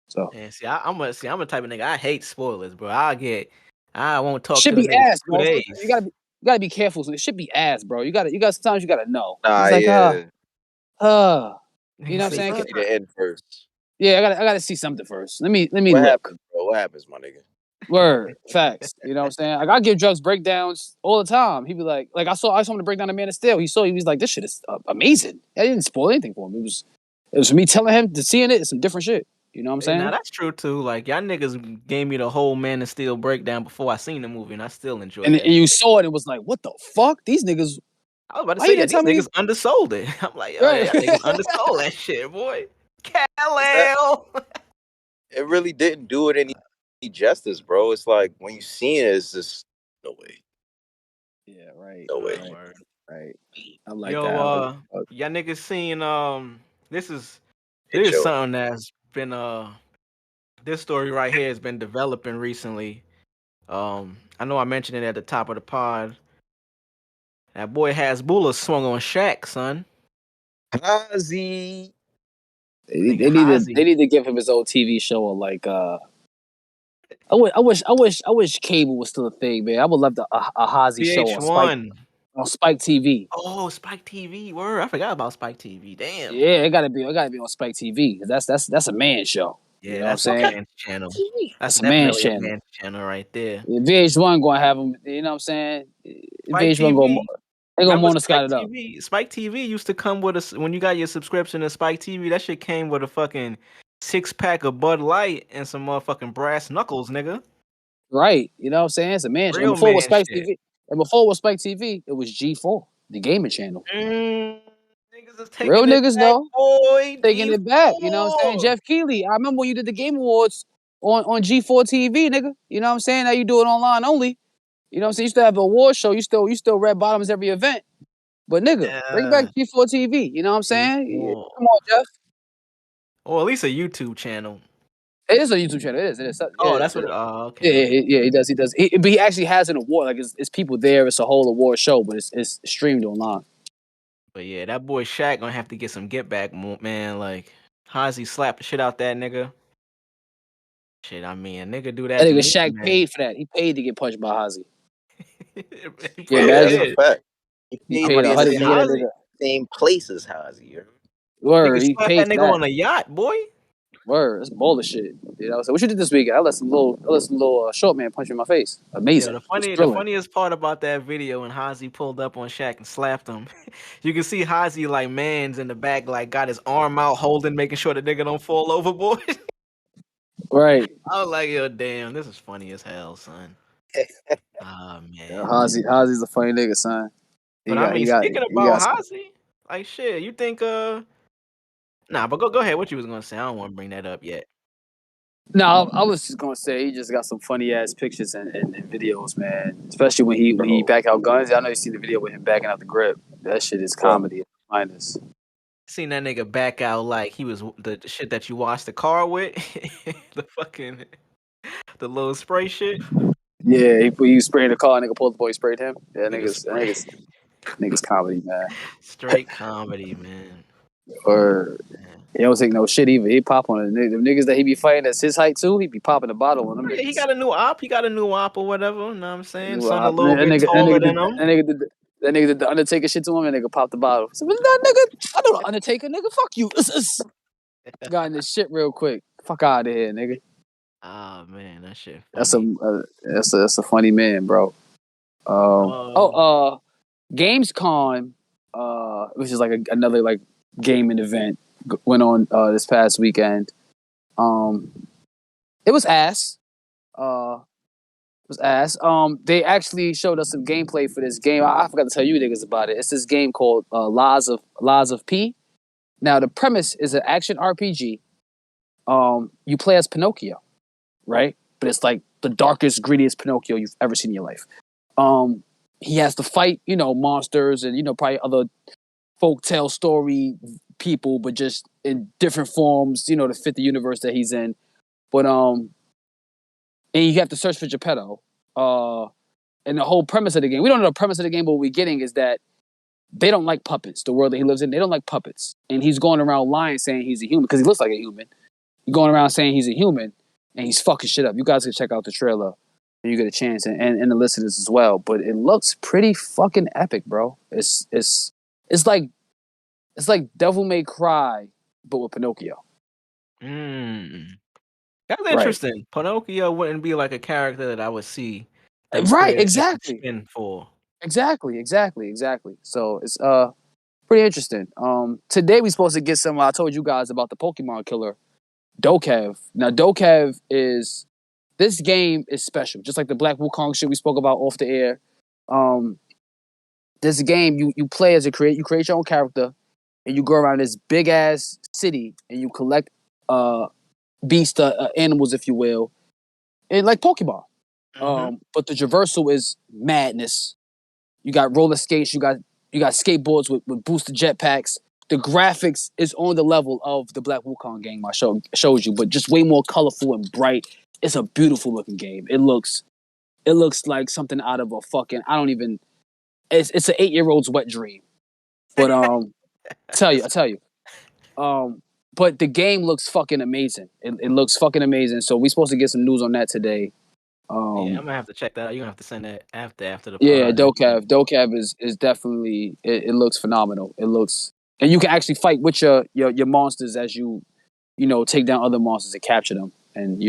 Speaker 1: So
Speaker 3: Yeah, see, I'm a type of nigga. I hate spoilers, bro. I won't talk
Speaker 1: should
Speaker 3: to a
Speaker 1: be
Speaker 3: nigga
Speaker 1: ass,
Speaker 3: for
Speaker 1: bro.
Speaker 3: 2 days.
Speaker 1: You gotta be careful. So it should be ass, bro. Sometimes you gotta know.
Speaker 2: Nah,
Speaker 1: It's like
Speaker 2: yeah.
Speaker 1: you
Speaker 3: Nigga
Speaker 1: know what I'm
Speaker 3: say
Speaker 1: saying?
Speaker 2: See the end first.
Speaker 1: Yeah, I gotta see something first. Let me
Speaker 2: What
Speaker 1: look.
Speaker 2: happens, bro? What happens, my nigga?
Speaker 1: Word, facts. You know what I'm saying? Like I give drugs breakdowns all the time. He'd be like I saw him to break down the Man of Steel. He was like, this shit is amazing. I didn't spoil anything for him. It was me telling him to seeing it. It's some different shit. You know what I'm
Speaker 3: Now
Speaker 1: saying?
Speaker 3: that's true too. Like y'all niggas gave me the whole Man of Steel breakdown before I seen the movie, and I still enjoyed
Speaker 1: And
Speaker 3: that
Speaker 1: you
Speaker 3: shit.
Speaker 1: saw it. It was like, what the fuck? These niggas.
Speaker 3: I was about to
Speaker 1: Why you
Speaker 3: say, yeah,
Speaker 1: didn't
Speaker 3: these
Speaker 1: tell me?
Speaker 3: niggas undersold it. I'm like, oh yeah,
Speaker 1: Right.
Speaker 3: y'all niggas undersold that shit, boy.
Speaker 2: Is that
Speaker 3: Kal-El.
Speaker 2: it really didn't do it any justice, bro. It's like when you see it, it's just no way.
Speaker 1: Yeah. Right.
Speaker 2: No way.
Speaker 1: Right.
Speaker 3: Word.
Speaker 1: Right. I'm like
Speaker 3: Yo,
Speaker 1: that. I don't give a fuck.
Speaker 3: y'all niggas seen this is
Speaker 2: Hit your
Speaker 3: something that's been this story right here has been developing recently. I know I mentioned it at the top of the pod. That boy Hasbulla swung on Shaq, son.
Speaker 2: Hazy.
Speaker 3: Nigga Hazy.
Speaker 1: They need to give him his own TV show or like I wish cable was still a thing, man. I would love a Hazy show
Speaker 3: VH1.
Speaker 1: on Spike TV.
Speaker 3: Oh, Spike TV. Word. I forgot about Spike TV. Damn.
Speaker 1: Yeah, it gotta be on Spike TV. That's a man show. You
Speaker 3: Yeah,
Speaker 1: know what I'm
Speaker 3: that's a
Speaker 1: saying?
Speaker 3: man's channel.
Speaker 1: TV.
Speaker 3: That's
Speaker 1: That's a man's
Speaker 3: definitely a
Speaker 1: channel.
Speaker 3: man's channel right there.
Speaker 1: VH1 gonna have them. You know what I'm saying?
Speaker 3: Spike
Speaker 1: VH1
Speaker 3: TV.
Speaker 1: they gonna
Speaker 3: Remember
Speaker 1: Mona
Speaker 3: Spike
Speaker 1: Scott it up.
Speaker 3: TV? Spike TV used to come with when you got your subscription to Spike TV. That shit came with a fucking 6-pack of Bud Light and some motherfucking brass knuckles, nigga.
Speaker 1: Right. You know what I'm saying? It's a man. And
Speaker 3: Real
Speaker 1: before it was
Speaker 3: man
Speaker 1: Spike
Speaker 3: shit.
Speaker 1: TV, and before it was Spike TV, it was G4, the gaming channel.
Speaker 3: Niggas is
Speaker 1: Real
Speaker 3: taking it
Speaker 1: niggas
Speaker 3: back,
Speaker 1: though.
Speaker 3: boy.
Speaker 1: Taking it back. You know what I'm saying?
Speaker 3: G4.
Speaker 1: Jeff Keighley. I remember when you did the Game Awards on G4 TV, nigga. You know what I'm saying? Now you do it online only. You know what I'm saying? You still have an award show. You still red bottoms every event. But nigga, bring back G4 TV. You know what I'm saying?
Speaker 3: G4.
Speaker 1: Come on, Jeff.
Speaker 3: Or at least a YouTube channel.
Speaker 1: It is a YouTube channel. It is. It is. Yeah,
Speaker 3: Oh,
Speaker 1: it
Speaker 3: that's
Speaker 1: is.
Speaker 3: what. Oh, okay.
Speaker 1: Yeah,
Speaker 3: Okay.
Speaker 1: yeah, he does. He does. But he actually has an award. Like it's people there. It's a whole award show, but it's streamed online.
Speaker 3: But yeah, that boy Shaq gonna have to get some get back, man. Like, Hazy slapped the shit out that nigga. Shit, I mean, a nigga do that
Speaker 1: That
Speaker 3: to
Speaker 1: nigga
Speaker 3: me,
Speaker 1: Shaq
Speaker 3: man.
Speaker 1: paid for that. He paid to get punched by Hazy.
Speaker 3: He
Speaker 1: Yeah,
Speaker 3: probably
Speaker 2: Yeah, that's a
Speaker 1: imagine
Speaker 3: did.
Speaker 2: fact. He
Speaker 1: he
Speaker 2: paid
Speaker 3: I'm
Speaker 2: to
Speaker 1: paid
Speaker 3: about
Speaker 2: be
Speaker 3: to
Speaker 2: in the
Speaker 3: say
Speaker 1: $100 to get that
Speaker 3: Hazy.
Speaker 1: nigga.
Speaker 2: same place as Hazy.
Speaker 1: Word,
Speaker 3: Nigga
Speaker 1: he
Speaker 3: slapped
Speaker 1: paid
Speaker 3: that
Speaker 1: for
Speaker 3: nigga
Speaker 1: that.
Speaker 3: on a yacht, boy.
Speaker 1: Word, that's baller shit. You know, so what you did this weekend? I let some little short man punch me in my face.
Speaker 3: Yo,
Speaker 1: Amazing.
Speaker 3: the
Speaker 1: It was
Speaker 3: funny, the
Speaker 1: thrilling.
Speaker 3: funniest part about that video when Hazy pulled up on Shaq and slapped him, you can see Hazy like man's in the back, like got his arm out holding, making sure the nigga don't fall overboard.
Speaker 1: Right.
Speaker 3: I was like, yo, damn, this is funny as hell, son. Oh
Speaker 1: Yeah,
Speaker 3: man.
Speaker 1: Hazy's a funny nigga, son.
Speaker 3: But
Speaker 1: He
Speaker 3: I
Speaker 1: got
Speaker 3: mean,
Speaker 1: he got
Speaker 3: speaking
Speaker 1: he
Speaker 3: about
Speaker 1: got some.
Speaker 3: Hazy, like shit, you think nah, but go ahead. What you was gonna say? I don't want to bring that up yet.
Speaker 1: No, I was just gonna say he just got some funny ass pictures and videos, man. Especially when he
Speaker 2: Bro,
Speaker 1: back out guns. I know you seen the video with him backing out the grip. That shit is
Speaker 2: bro.
Speaker 1: comedy at its finest.
Speaker 3: Seen that nigga back out like he was the shit that you washed the car with, the fucking the little spray shit.
Speaker 1: Yeah, he sprayed the car. Nigga pulled the boy, sprayed him. Yeah,
Speaker 3: Nigga spray.
Speaker 1: niggas comedy, man.
Speaker 3: Straight comedy, man.
Speaker 1: Or
Speaker 3: Yeah.
Speaker 1: he don't take no shit either. He pop on it. The niggas that he be fighting that's his height too. He be popping the bottle on them
Speaker 3: Yeah, he
Speaker 1: niggas.
Speaker 3: got a new op. He got a new op or whatever. You know what I'm saying?
Speaker 1: Well,
Speaker 3: Son a
Speaker 1: that
Speaker 3: little bit
Speaker 1: nigga,
Speaker 3: taller than him.
Speaker 1: that nigga did the Undertaker shit to him, and nigga popped the bottle. So, that nigga, I know the Undertaker, nigga. Fuck you. Got in this shit real quick. Fuck out of here, nigga.
Speaker 3: Oh man, that shit
Speaker 1: That's
Speaker 3: funny.
Speaker 1: that's a funny man, bro. Gamescom, which is like another like gaming event, went on this past weekend. It was ass. They actually showed us some gameplay for this game. I forgot to tell you niggas about it. It's this game called Laws of P. Now the premise is an action RPG. You play as Pinocchio, right? But it's like the darkest, grittiest Pinocchio you've ever seen in your life. He has to fight, monsters and probably other folktale story people, but just in different forms, to fit the universe that he's in. But and you have to search for Geppetto. And the whole premise of the game, we don't know the premise of the game, but what we're getting is that they don't like puppets. The world that he lives in, they don't like puppets. And he's going around lying, saying he's a human because he looks like a human. He's going around saying he's a human, and he's fucking shit up. You guys can check out the trailer when you get a chance, and the listeners as well. But it looks pretty fucking epic, bro. It's like Devil May Cry, but with Pinocchio.
Speaker 3: That's
Speaker 1: Right.
Speaker 3: interesting. Pinocchio wouldn't be like a character that I would see them
Speaker 1: Right,
Speaker 3: create a different
Speaker 1: exactly.
Speaker 3: spin for.
Speaker 1: Exactly. So it's pretty interesting. Today we're supposed to get some. I told you guys about the Pokemon killer, Dokkaev. Now Dokkaev is this game is special, just like the Black Wukong shit we spoke about off the air. This game you play as you create your own character, and you go around this big ass city and you collect beast animals, if you will, and like Pokemon. But the traversal is madness. You got roller skates, you got skateboards with boosted jetpacks. The graphics is on the level of the Black Wukong game I showed you, but just way more colorful and bright. It's a beautiful looking game. It looks like something out of a fucking it's an 8-year-old's wet dream. But I tell you. But the game looks fucking amazing. It looks fucking amazing. So we're supposed to get some news on that today.
Speaker 3: Yeah, I'm gonna have to check that out. You're gonna have to send that after the
Speaker 1: Yeah,
Speaker 3: pod.
Speaker 1: Dokkaev is definitely it looks phenomenal. It looks, and you can actually fight with your monsters as you take down other monsters and capture them, and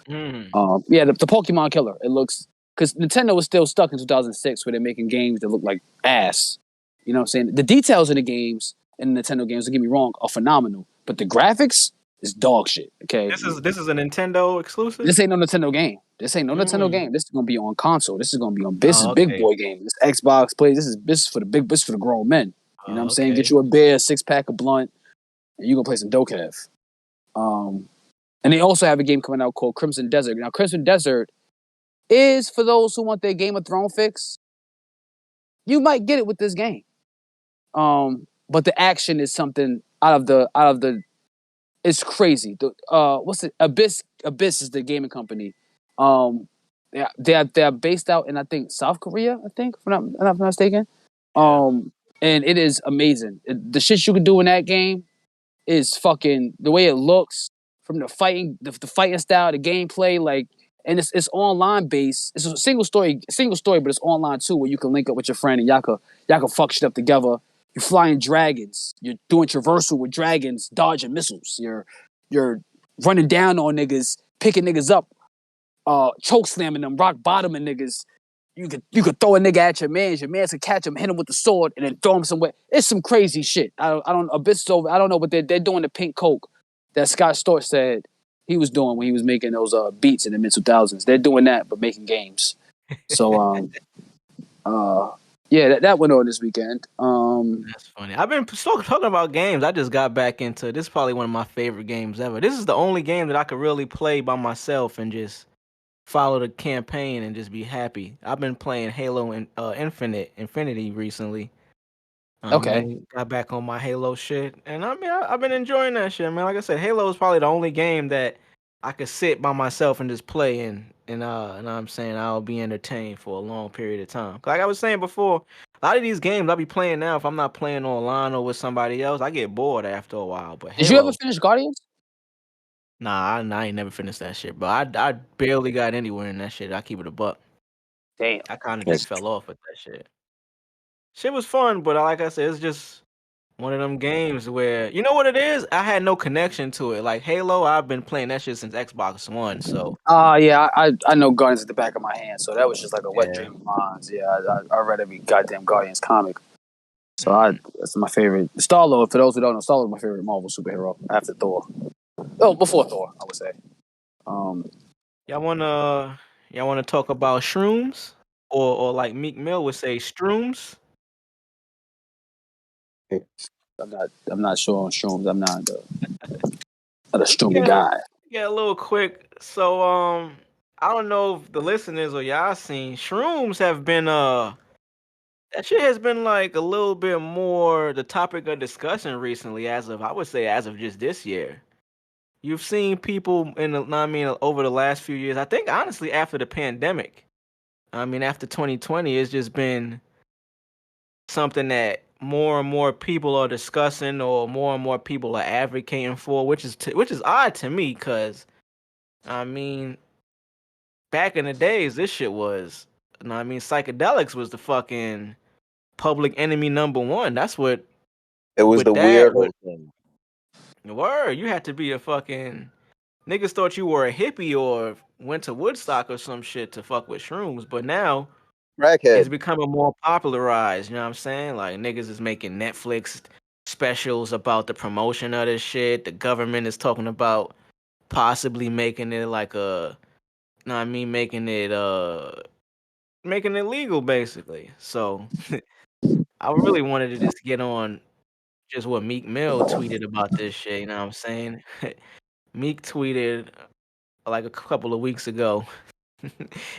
Speaker 3: Mm.
Speaker 1: the Pokemon killer. It looks because Nintendo was still stuck in 2006 where they're making games that look like ass. You know what I'm saying? The details in the games in the Nintendo games, don't get me wrong, are phenomenal, but the graphics is dog shit. Okay,
Speaker 3: This is a Nintendo exclusive.
Speaker 1: this ain't no Nintendo game. This ain't no Nintendo game. This is gonna be on console. This is gonna be on. This is big boy game. This Xbox play. This is for the big. This is for the grown men. You know what I'm saying? Get you a beer, 6-pack of blunt, and you gonna play some Dokkev. And they also have a game coming out called Crimson Desert. Now, Crimson Desert is for those who want their Game of Thrones fix. You might get it with this game. But the action is something out of the. It's crazy. What's it? Abyss is the gaming company. They're based out in, I think, South Korea. I think, if I'm not mistaken. And it is amazing. The shit you can do in that game is fucking the way it looks from the fighting, the fighting style, the gameplay, like, and it's online based. It's a single story, but it's online too, where you can link up with your friend and y'all can fuck shit up together. You're flying dragons. You're doing traversal with dragons, dodging missiles. You're running down on niggas, picking niggas up, choke slamming them, rock bottoming niggas. You could throw a nigga at your man's could catch him, hit him with the sword, and then throw him somewhere. It's some crazy shit. I don't Abyss is over. I don't know, but they're doing the pink coke that Scott Storch said he was doing when he was making those beats in the mid 2000s. They're doing that, but making games. So yeah, that went on this weekend.
Speaker 3: That's funny. I've been talking about games. I just got back into this. Is probably one of my favorite games ever. This is the only game that I could really play by myself and just follow the campaign and just be happy. I've been playing Halo and Infinity recently.
Speaker 1: Okay.
Speaker 3: Got back on my Halo shit, and I've been enjoying that shit, man. Like I said, Halo is probably the only game that I could sit by myself and just play and I'm saying I'll be entertained for a long period of time. Like I was saying before, a lot of these games I'll be playing now, if I'm not playing online or with somebody else, I get bored after a while. But
Speaker 1: Did you ever finish Guardians?
Speaker 3: Nah, I ain't never finished that shit. But I barely got anywhere in that shit. I keep it a buck.
Speaker 1: Damn.
Speaker 3: I kind of just fell off with that shit. Shit was fun, but like I said, it's just one of them games where, you know what it is? I had no connection to it. Like Halo, I've been playing that shit since Xbox One, so.
Speaker 1: Yeah, I know Guardians at the back of my hand, so that was just like a wet dream of mine. Yeah, I read every goddamn Guardians comic. So that's my favorite. Star-Lord, for those who don't know, Star-Lord is my favorite Marvel superhero after Thor. Oh, before Thor, I would say.
Speaker 3: Y'all wanna talk about Shrooms? Or like Meek Mill would say, Strooms?
Speaker 1: I'm not sure on Shrooms. I'm not a Shroomy guy.
Speaker 3: Yeah, a little quick. So I don't know if the listeners or y'all seen Shrooms have been that shit has been like a little bit more the topic of discussion recently, I would say as of just this year. You've seen people over the last few years. I think honestly after the pandemic. After 2020, it's just been something that more and more people are discussing, or more and more people are advocating for, which is odd to me, because back in the days, this shit was, psychedelics was the fucking public enemy number one. That's what
Speaker 2: it was. The weirdo thing.
Speaker 3: Word, you had to be a fucking niggas thought you were a hippie or went to Woodstock or some shit to fuck with shrooms, but now it's
Speaker 2: Crackhead.
Speaker 3: becoming more popularized, you know what I'm saying? Like niggas is making Netflix specials about the promotion of this shit. The government is talking about possibly making it like making it legal basically. So I really wanted to just get on just what Meek Mill tweeted about this shit, you know what I'm saying? Meek tweeted like a couple of weeks ago.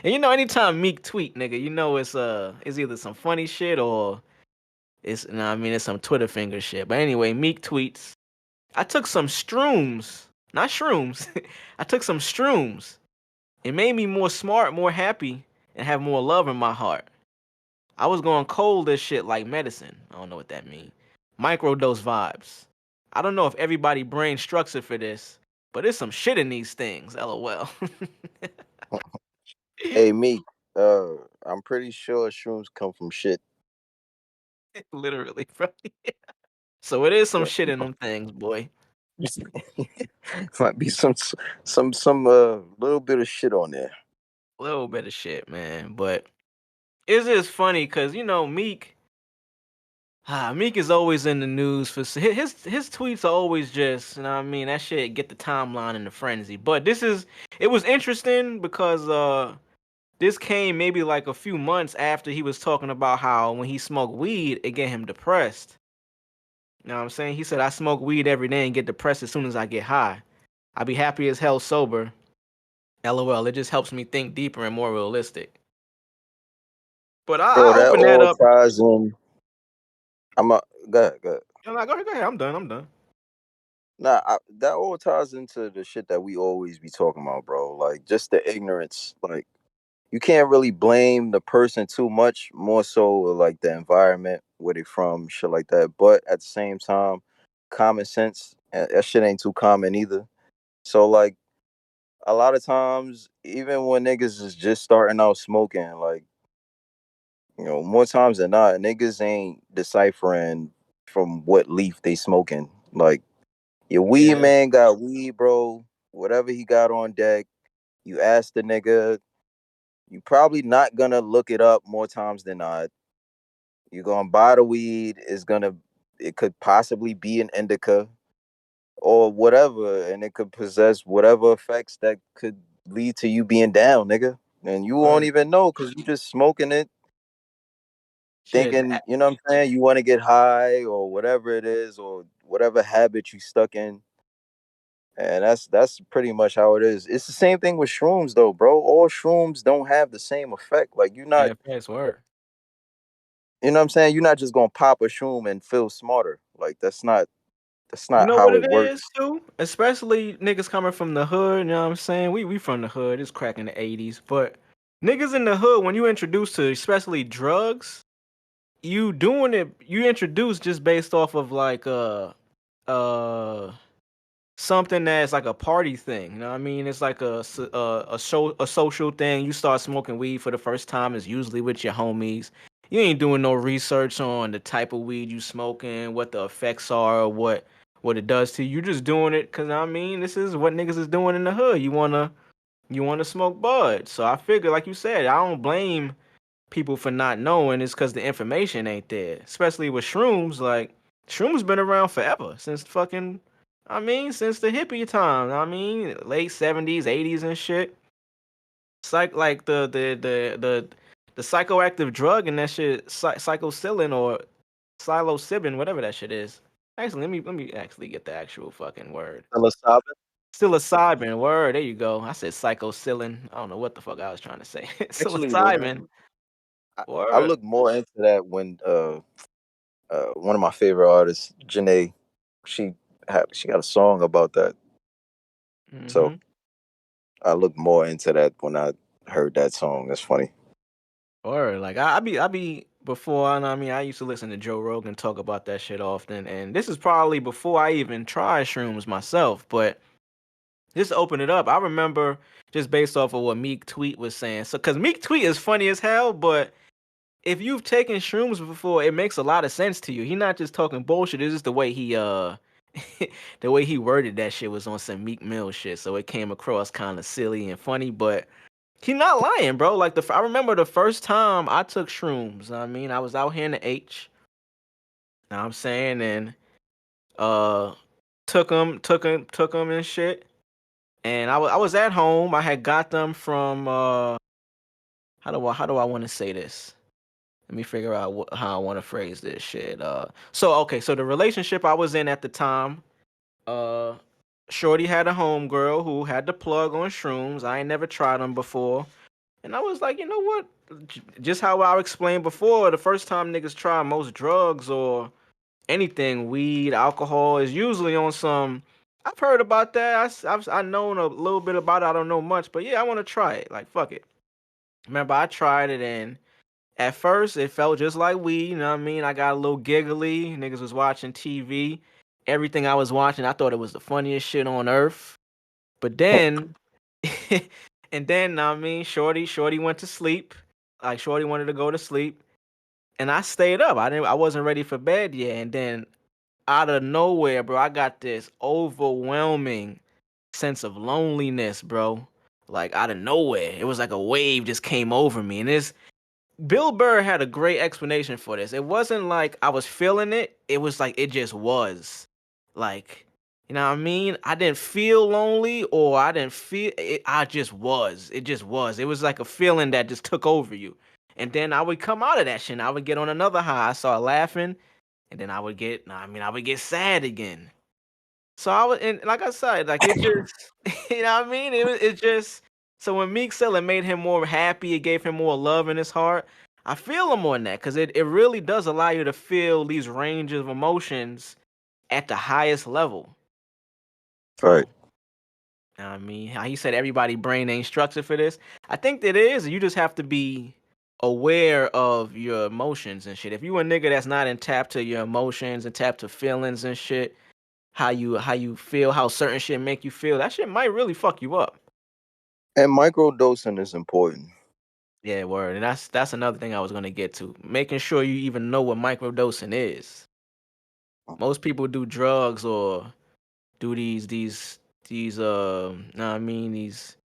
Speaker 3: And anytime Meek tweet, nigga, it's either some funny shit or it's some Twitter finger shit. But anyway, Meek tweets, I took some Strooms, not shrooms. I took some Strooms. It made me more smart, more happy, and have more love in my heart. I was going cold as shit like medicine. I don't know what that means. Microdose vibes. I don't know if everybody brain structured for this, but there's some shit in these things, lol.
Speaker 2: Hey, Meek, I'm pretty sure shrooms come from shit.
Speaker 3: Literally, bro. So it is some shit in them things, boy.
Speaker 2: Might be some little bit of shit on there.
Speaker 3: A little bit of shit, man. But it's just funny because Meek. Meek is always in the news for his tweets are always just, you know what I mean, that shit get the timeline in the frenzy. But it was interesting because this came maybe like a few months after he was talking about how when he smoked weed it get him depressed. You know what I'm saying? He said, I smoke weed every day and get depressed as soon as I get high. I be happy as hell sober. LOL, it just helps me think deeper and more realistic. But
Speaker 2: Bro,
Speaker 3: I
Speaker 2: that
Speaker 3: open that
Speaker 2: all
Speaker 3: up.
Speaker 2: ties in. Go ahead.
Speaker 3: I'm like, go ahead. I'm done.
Speaker 2: Nah, that all ties into the shit that we always be talking about, bro. Like, just the ignorance. Like, you can't really blame the person too much, more so like the environment, where they from, shit like that. But at the same time, common sense, that shit ain't too common either. So, like, a lot of times, even when niggas is just starting out smoking, like, more times than not, niggas ain't deciphering from what leaf they smoking. Like, your weed
Speaker 3: Yeah.
Speaker 2: man got weed, bro. Whatever he got on deck, you ask the nigga, you probably not gonna look it up more times than not. You're gonna buy the weed, it could possibly be an indica or whatever, and it could possess whatever effects that could lead to you being down, nigga. And you won't
Speaker 3: Word.
Speaker 2: even know because you just smoking it,
Speaker 3: Shit.
Speaker 2: thinking, you know what I'm saying, you want to get high or whatever it is, or whatever habit you stuck in. And that's pretty much how it is. It's the same thing with shrooms though, bro. All shrooms don't have the same effect. Like,
Speaker 3: Yeah, fast word.
Speaker 2: you know what I'm saying? You're not just gonna pop a shroom and feel smarter. Like, that's
Speaker 3: You
Speaker 2: not
Speaker 3: know what
Speaker 2: how
Speaker 3: it
Speaker 2: it
Speaker 3: is
Speaker 2: works.
Speaker 3: too? Especially niggas coming from the hood, you know what I'm saying? We from the hood, it's cracking the 80s. But niggas in the hood, when you introduce to especially drugs, you introduce just based off of like uh something that's like a party thing. You know what I mean? It's like a social thing. You start smoking weed for the first time is usually with your homies. You ain't doing no research on the type of weed you smoking, what the effects are, or what it does to you. You're just doing it because I mean this is what niggas is doing in the hood. You wanna smoke bud. So I figure, like you said, I don't blame people for not knowing. It's because the information ain't there. Especially with shrooms. Like shrooms been around forever since since the hippie time. I mean, late 70s, 80s and shit. Like the psychoactive drug and that shit, psychocillin or psilocybin, whatever that shit is. Actually, let me actually get the actual fucking word.
Speaker 2: Psilocybin.
Speaker 3: Psilocybin, word. There you go. I said psychocillin. I don't know what the fuck I was trying to say.
Speaker 2: Actually, when
Speaker 3: Psilocybin,
Speaker 2: I
Speaker 3: word.
Speaker 2: look more into that when one of my favorite artists, Janae, she she got a song about that. So
Speaker 3: Mm-hmm.
Speaker 2: I looked more into that when I heard that song. That's funny.
Speaker 3: Or like I be before, and I mean I used to listen to Joe Rogan talk about that shit often, and this is probably before I even tried shrooms myself. But just to open it up, I remember just based off of what Meek Tweet was saying. So, cause Meek Tweet is funny as hell, but if you've taken shrooms before, it makes a lot of sense to you. He's not just talking bullshit. It's just the way he the way he worded that shit was on some Meek Mill shit, so it came across kind of silly and funny, but. He not lying, bro. Like I remember the first time I took shrooms. I mean, I was out here in the H. Know what I'm saying, and uh, took them and shit. And I was at home. I had got them from how do I want to say this? Let me figure out how I want to phrase this shit. So okay, so the relationship I was in at the time, uh, Shorty had a homegirl who had the plug on shrooms. I ain't never tried them before. And I was like, you know what? Just how I explained before, the first time niggas try most drugs or anything, weed, alcohol, is usually on some. I've heard about that. I known a little bit about it. I don't know much, but yeah, I want to try it. Like, fuck it. Remember, I tried it, and at first it felt just like weed. You know what I mean? I got a little giggly. Niggas was watching TV. Everything I was watching, I thought it was the funniest shit on earth. But then, and then, I mean, Shorty went to sleep. Like Shorty wanted to go to sleep, and I stayed up. I wasn't ready for bed yet. And then out of nowhere, bro, I got this overwhelming sense of loneliness, bro. Like out of nowhere. It was like a wave just came over me. And this Bill Burr had a great explanation for this. It wasn't like I was feeling it. It was like it just was. Like, you know what I mean? I didn't feel lonely or I didn't feel it. I just was. It just was. It was like a feeling that just took over you. And then I would come out of that shit and I would get on another high. I started laughing and then I would get sad again. So I was, and like I said, like it just, you know what I mean? It just, so when Meek said it made him more happy, it gave him more love in his heart. I feel him on that because it really does allow you to feel these ranges of emotions at the highest level.
Speaker 2: Right.
Speaker 3: So, you know what I mean, how he said everybody brain ain't structured for this. I think that it is. You just have to be aware of your emotions and shit. If you a nigga that's not in tap to your emotions and tap to feelings and shit, how you feel, how certain shit make you feel, that shit might really fuck you up.
Speaker 2: And microdosing is important.
Speaker 3: Yeah, word. And that's another thing I was gonna get to. Making sure you even know what microdosing is. Most people do drugs or do these know what I mean, these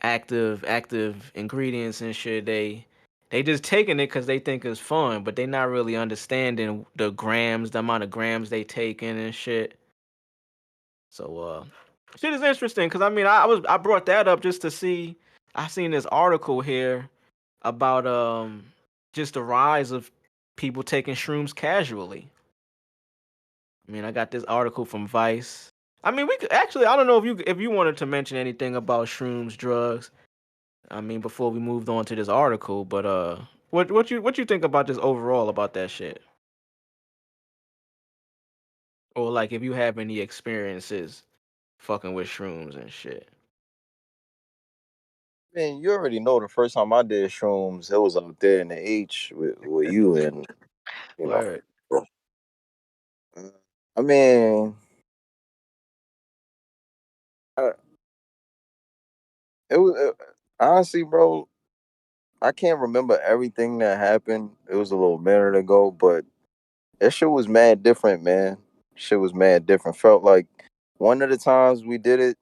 Speaker 3: active ingredients and shit. They just taking it because they think it's fun, but they not really understanding the grams, the amount of grams they taking and shit. So shit is interesting because I mean I brought that up just to see. I seen this article here about just the rise of people taking shrooms casually. I mean, I got this article from Vice. I mean, we could actually, I don't know if you wanted to mention anything about shrooms, drugs. I mean, before we moved on to this article, but what you think about this overall about that shit? Or like if you have any experiences fucking with shrooms and shit.
Speaker 2: Man, you already know the first time I did shrooms, it was up there in the H with you and you know.
Speaker 3: Word.
Speaker 2: Uh, I mean, uh, it was honestly, bro. I can't remember everything that happened. It was a little minute ago, but that shit was mad different, man. Shit was mad different. Felt like one of the times we did it,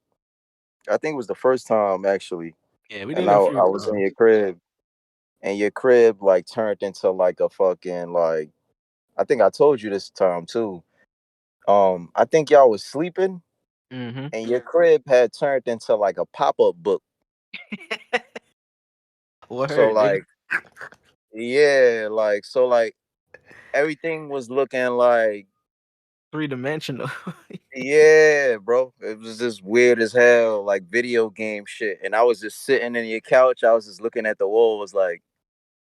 Speaker 2: I think it was the first time actually,
Speaker 3: Yeah, we
Speaker 2: and
Speaker 3: did it
Speaker 2: I
Speaker 3: a few
Speaker 2: was in
Speaker 3: times.
Speaker 2: your crib, and your crib like turned into like a fucking like. I think I told you this time too. I think y'all was sleeping,
Speaker 3: Mm-hmm.
Speaker 2: and your crib had turned into like a pop up book. So
Speaker 3: Word, nigga.
Speaker 2: like, yeah, like so like everything was looking like,
Speaker 3: 3-dimensional.
Speaker 2: yeah, bro. It was just weird as hell, like video game shit. And I was just sitting in your couch. I was just looking at the wall. Was like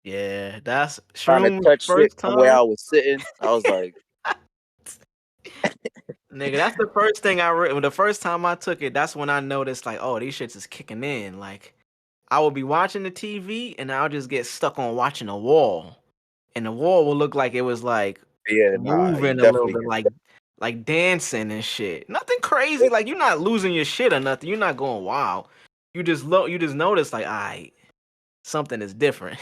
Speaker 3: Yeah, that's
Speaker 2: trying to
Speaker 3: shrooms
Speaker 2: touch shit
Speaker 3: first
Speaker 2: from where
Speaker 3: time.
Speaker 2: I was sitting. I was like,
Speaker 3: Nigga, that's the first thing the first time I took it, that's when I noticed like, oh, these shits is kicking in. Like I would be watching the TV and I'll just get stuck on watching a wall. And the wall will look like it was like
Speaker 2: yeah, nah, you
Speaker 3: moving a little
Speaker 2: definitely
Speaker 3: bit,
Speaker 2: get
Speaker 3: like dancing and shit. Nothing crazy.
Speaker 2: it.
Speaker 3: Like you're not losing your shit or nothing. You're not going wild. You just notice like, alright, something is different.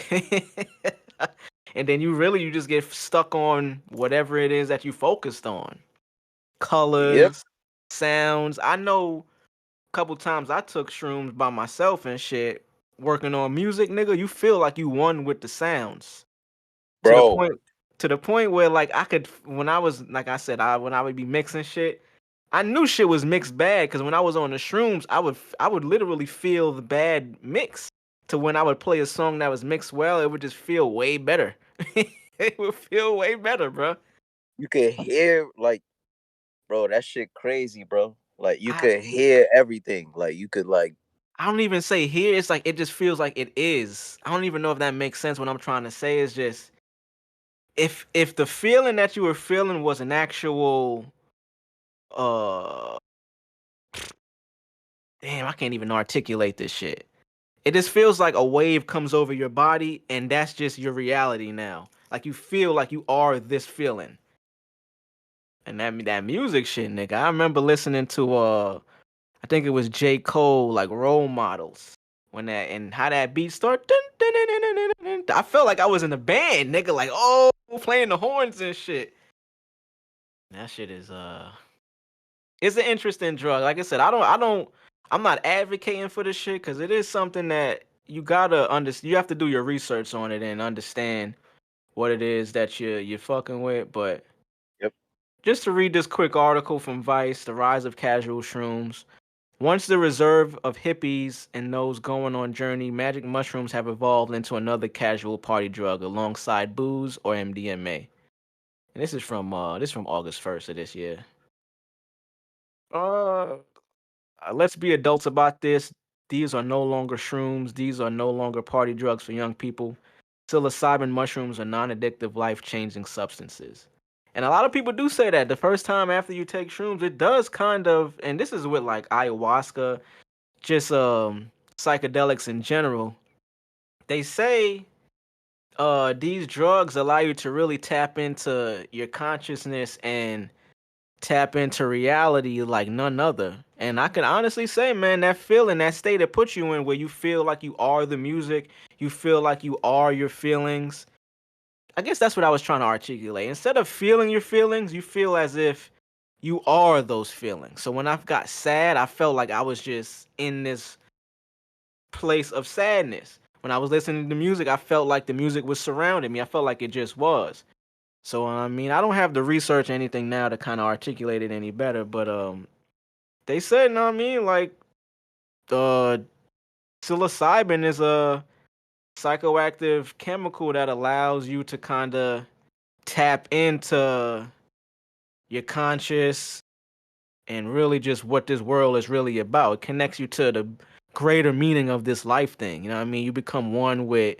Speaker 3: And then you just get stuck on whatever it is that you focused on.
Speaker 2: Yep,
Speaker 3: Colors, sounds. I know a couple times I took shrooms by myself and shit, working on music, nigga. You feel like you won with the sounds to the
Speaker 2: bro.
Speaker 3: point where like I could when I was like I said when I would be mixing shit, I knew shit was mixed bad because when I was on the shrooms, I would literally feel the bad mix. To when I would play a song that was mixed well, it would just feel way better. It would feel way better, bro.
Speaker 2: You could hear like, bro, that shit crazy, bro. Like you
Speaker 3: I
Speaker 2: could hear everything. Like you could like,
Speaker 3: I don't even say here. It's like it just feels like it is. I don't even know if that makes sense. What I'm trying to say is just if the feeling that you were feeling was an actual uh damn, I can't even articulate this shit. It just feels like a wave comes over your body and that's just your reality now. Like you feel like you are this feeling. And that music shit, nigga. I remember listening to I think it was J. Cole, like Role Models. When that and how that beat start. Dun, dun, dun, dun, dun, dun, dun. I felt like I was in a band, nigga, like oh playing the horns and shit. That shit is it's an interesting drug. Like I said, I'm not advocating for this shit because it is something that you gotta understand. You have to do your research on it and understand what it is that you're fucking with. But
Speaker 2: Yep.
Speaker 3: just to read this quick article from Vice, The Rise of Casual Shrooms. Once the reserve of hippies and those going on journey, magic mushrooms have evolved into another casual party drug alongside booze or MDMA. And this is from August 1st of this year. Uh, let's be adults about this. These are no longer shrooms. These are no longer party drugs for young people. Psilocybin mushrooms are non-addictive, life-changing substances. And a lot of people do say that the first time after you take shrooms, it does kind of, and this is with like ayahuasca, just psychedelics in general. They say these drugs allow you to really tap into your consciousness and tap into reality like none other. And I can honestly say, man, that feeling, that state it puts you in where you feel like you are the music, you feel like you are your feelings. I guess that's what I was trying to articulate. Instead of feeling your feelings, you feel as if you are those feelings. So when I got sad, I felt like I was just in this place of sadness. When I was listening to music, I felt like the music was surrounding me. I felt like it just was. So I mean, I don't have the research or anything now to kind of articulate it any better, but they said, know what I mean, like psilocybin is a psychoactive chemical that allows you to kind of tap into your conscious and really just what this world is really about. It connects you to the greater meaning of this life thing. You know what I mean? You become one with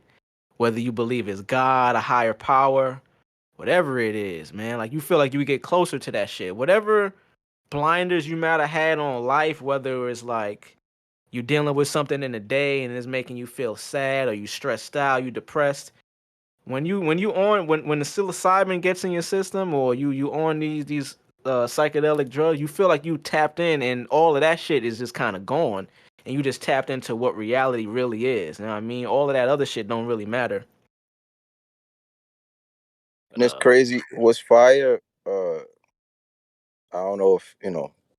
Speaker 3: whether you believe it's God, a higher power, whatever it is, man. Like you feel like you get closer to that shit. Whatever blinders you might have had on life, whether it's like you dealing with something in the day and it's making you feel sad or you stressed out, you depressed. When the psilocybin gets in your system or you on these psychedelic drugs, you feel like you tapped in and all of that shit is just kind of gone and you just tapped into what reality really is. You know what I mean? All of that other shit don't really matter.
Speaker 2: And
Speaker 3: But
Speaker 2: it's crazy. What's fire? I don't know if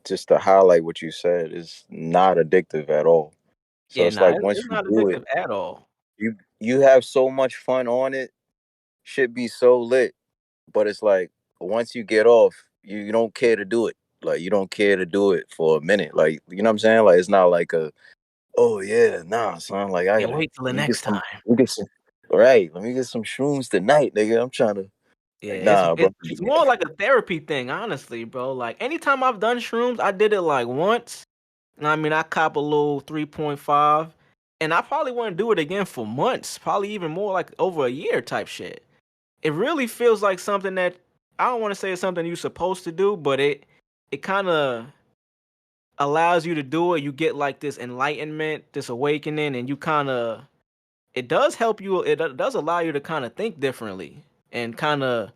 Speaker 2: just to highlight what you said is not addictive at all. So
Speaker 3: yeah,
Speaker 2: it's
Speaker 3: nah,
Speaker 2: like once
Speaker 3: it's
Speaker 2: you
Speaker 3: not
Speaker 2: do it,
Speaker 3: addictive at all.
Speaker 2: you have so much fun on it. Should be so lit, but it's like once you get off, you don't care to do it. Like you don't care to do it for a minute. Like you know what I'm saying? Like it's not like a oh yeah, nah, son. Like I
Speaker 3: Yeah,
Speaker 2: gotta
Speaker 3: wait till the
Speaker 2: let me get
Speaker 3: next
Speaker 2: some,
Speaker 3: time.
Speaker 2: let me get some. Right, let me get some shrooms tonight, nigga. I'm trying to
Speaker 3: Yeah,
Speaker 2: like nah, bro.
Speaker 3: it's more like a therapy thing, honestly, bro. Like anytime I've done shrooms, I did it like once. And I mean, I cop a little 3.5, and I probably want to do it again for months, probably even more, like over a year type shit. It really feels like something that I don't want to say it's something you're supposed to do, but it kind of allows you to do it. You get like this enlightenment, this awakening, and you kind of it does help you. It does allow you to kind of think differently and kind of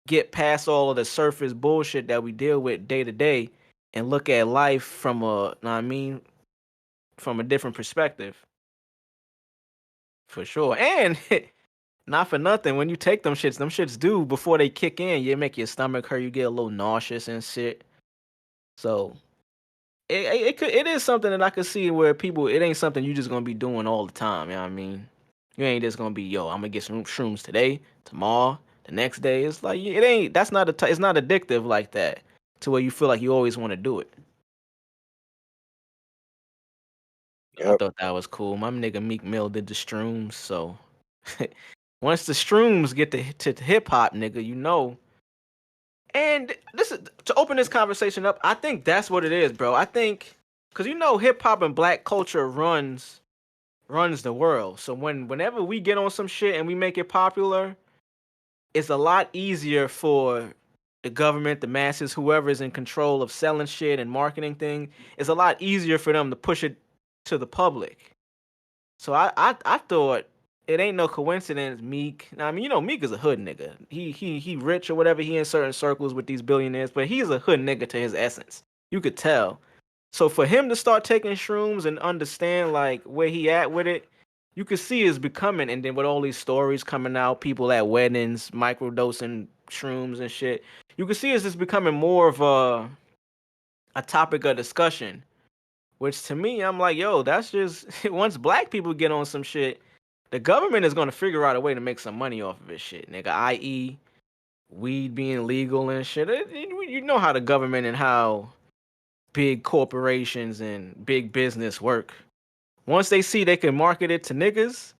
Speaker 3: get past all of the surface bullshit that we deal with day to day and look at life from know what I mean, from a different perspective. For sure. And not for nothing, when you take them shits do before they kick in, you make your stomach hurt, you get a little nauseous and shit. So it is something that I could see where people it ain't something you just gonna be doing all the time, you know what I mean? You ain't just gonna be, yo, I'm gonna get some shrooms today, tomorrow, the next day. It's like it ain't that's not it's not addictive like that to where you feel like you always want to do it. I
Speaker 2: Yep.
Speaker 3: thought that was cool. My nigga Meek Mill did the Strooms, so once the Strooms get to hip hop, nigga, you know. And this is to open this conversation up. I think that's what it is, bro. I think because you know hip hop and black culture runs the world. So whenever we get on some shit and we make it popular, it's a lot easier for the government, the masses, whoever is in control of selling shit and marketing thing. It's a lot easier for them to push it to the public. So I thought it ain't no coincidence. Meek, I mean, you know, Meek is a hood nigga. He rich or whatever. He in certain circles with these billionaires, but he's a hood nigga to his essence. You could tell. So for him to start taking shrooms and understand like where he at with it, you could see it's becoming. And then with all these stories coming out, people at weddings microdosing shrooms and shit, you can see it's just becoming more of a topic of discussion. Which to me, I'm like, yo, that's just once black people get on some shit, the government is gonna figure out a way to make some money off of this shit, nigga. I.e., weed being legal and shit. You know how the government and how big corporations and big business work. Once they see they can market it to niggas,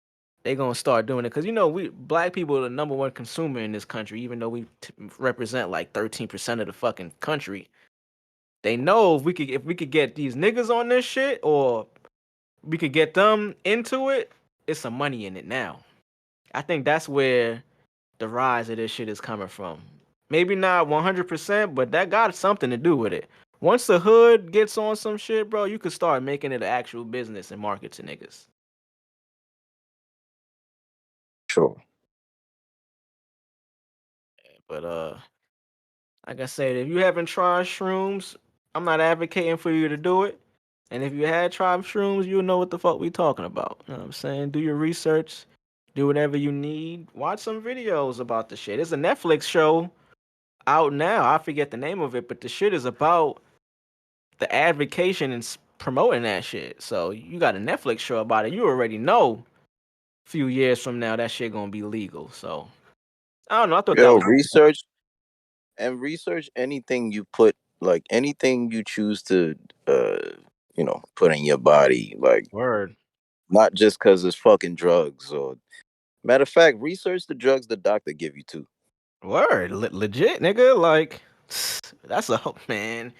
Speaker 3: they gonna start doing it. Cause you know we black people are the number one consumer in this country, even though we represent like 13% of the fucking country. They know if we could get these niggas on this shit, or we could get them into it, it's some money in it now. I think that's where the rise of this shit is coming from. Maybe not 100%, but that got something to do with it. Once the hood gets on some shit, bro, you could start making it an actual business and market to niggas.
Speaker 2: Sure.
Speaker 3: But like I said, if you haven't tried shrooms, I'm not advocating for you to do it. And if you had tried shrooms, you'll know what the fuck we talking about. You know what I'm saying? Do your research, do whatever you need. Watch some videos about the shit. There's a Netflix show out now. I forget the name of it, but the shit is about the advocation and promoting that shit. So you got a Netflix show about it. You already know a few years from now that shit gonna be legal. So I don't know. I thought that
Speaker 2: Yo,
Speaker 3: was
Speaker 2: research anything you put, like anything you choose to put in your body, like
Speaker 3: word.
Speaker 2: not just because it's fucking drugs. Or matter of fact, research the drugs the doctor give you too.
Speaker 3: Word. Legit, nigga. Like that's a man.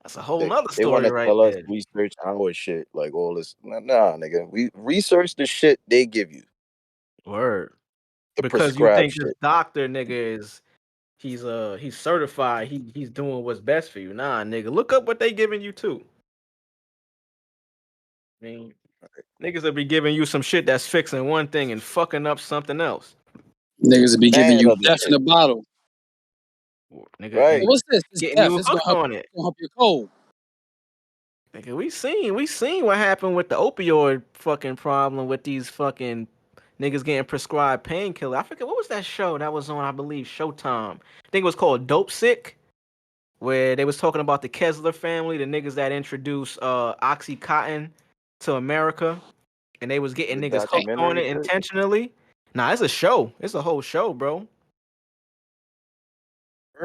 Speaker 3: That's a whole nother
Speaker 2: They want
Speaker 3: story
Speaker 2: to
Speaker 3: right
Speaker 2: tell us
Speaker 3: there.
Speaker 2: research our shit, like all this. Nah, nigga. We research the shit they give you,
Speaker 3: Word.
Speaker 2: the
Speaker 3: Because you
Speaker 2: prescribed
Speaker 3: think this
Speaker 2: shit.
Speaker 3: doctor nigga is he's certified, he's doing what's best for you. Nah, nigga. Look up what they giving you too. I mean, niggas will be giving you some shit that's fixing one thing and fucking up something else.
Speaker 1: Niggas will be giving
Speaker 2: Man,
Speaker 1: you
Speaker 2: other
Speaker 1: death in
Speaker 2: shit.
Speaker 1: a bottle.
Speaker 3: Nigga,
Speaker 2: Right.
Speaker 3: and
Speaker 1: What's this? This
Speaker 3: getting
Speaker 1: death.
Speaker 3: you
Speaker 1: This
Speaker 3: hooked on it.
Speaker 1: gonna help your cold.
Speaker 3: Nigga, we seen what happened with the opioid fucking problem with these fucking niggas getting prescribed painkiller. I forget what was that show that was on, I believe, Showtime. I think it was called Dope Sick, where they was talking about the Kessler family, the niggas that introduced Oxycontin to America, and they was getting
Speaker 2: The
Speaker 3: niggas hooked on
Speaker 2: documentary
Speaker 3: it
Speaker 2: shit.
Speaker 3: intentionally. Nah, it's a show. It's a whole show, bro.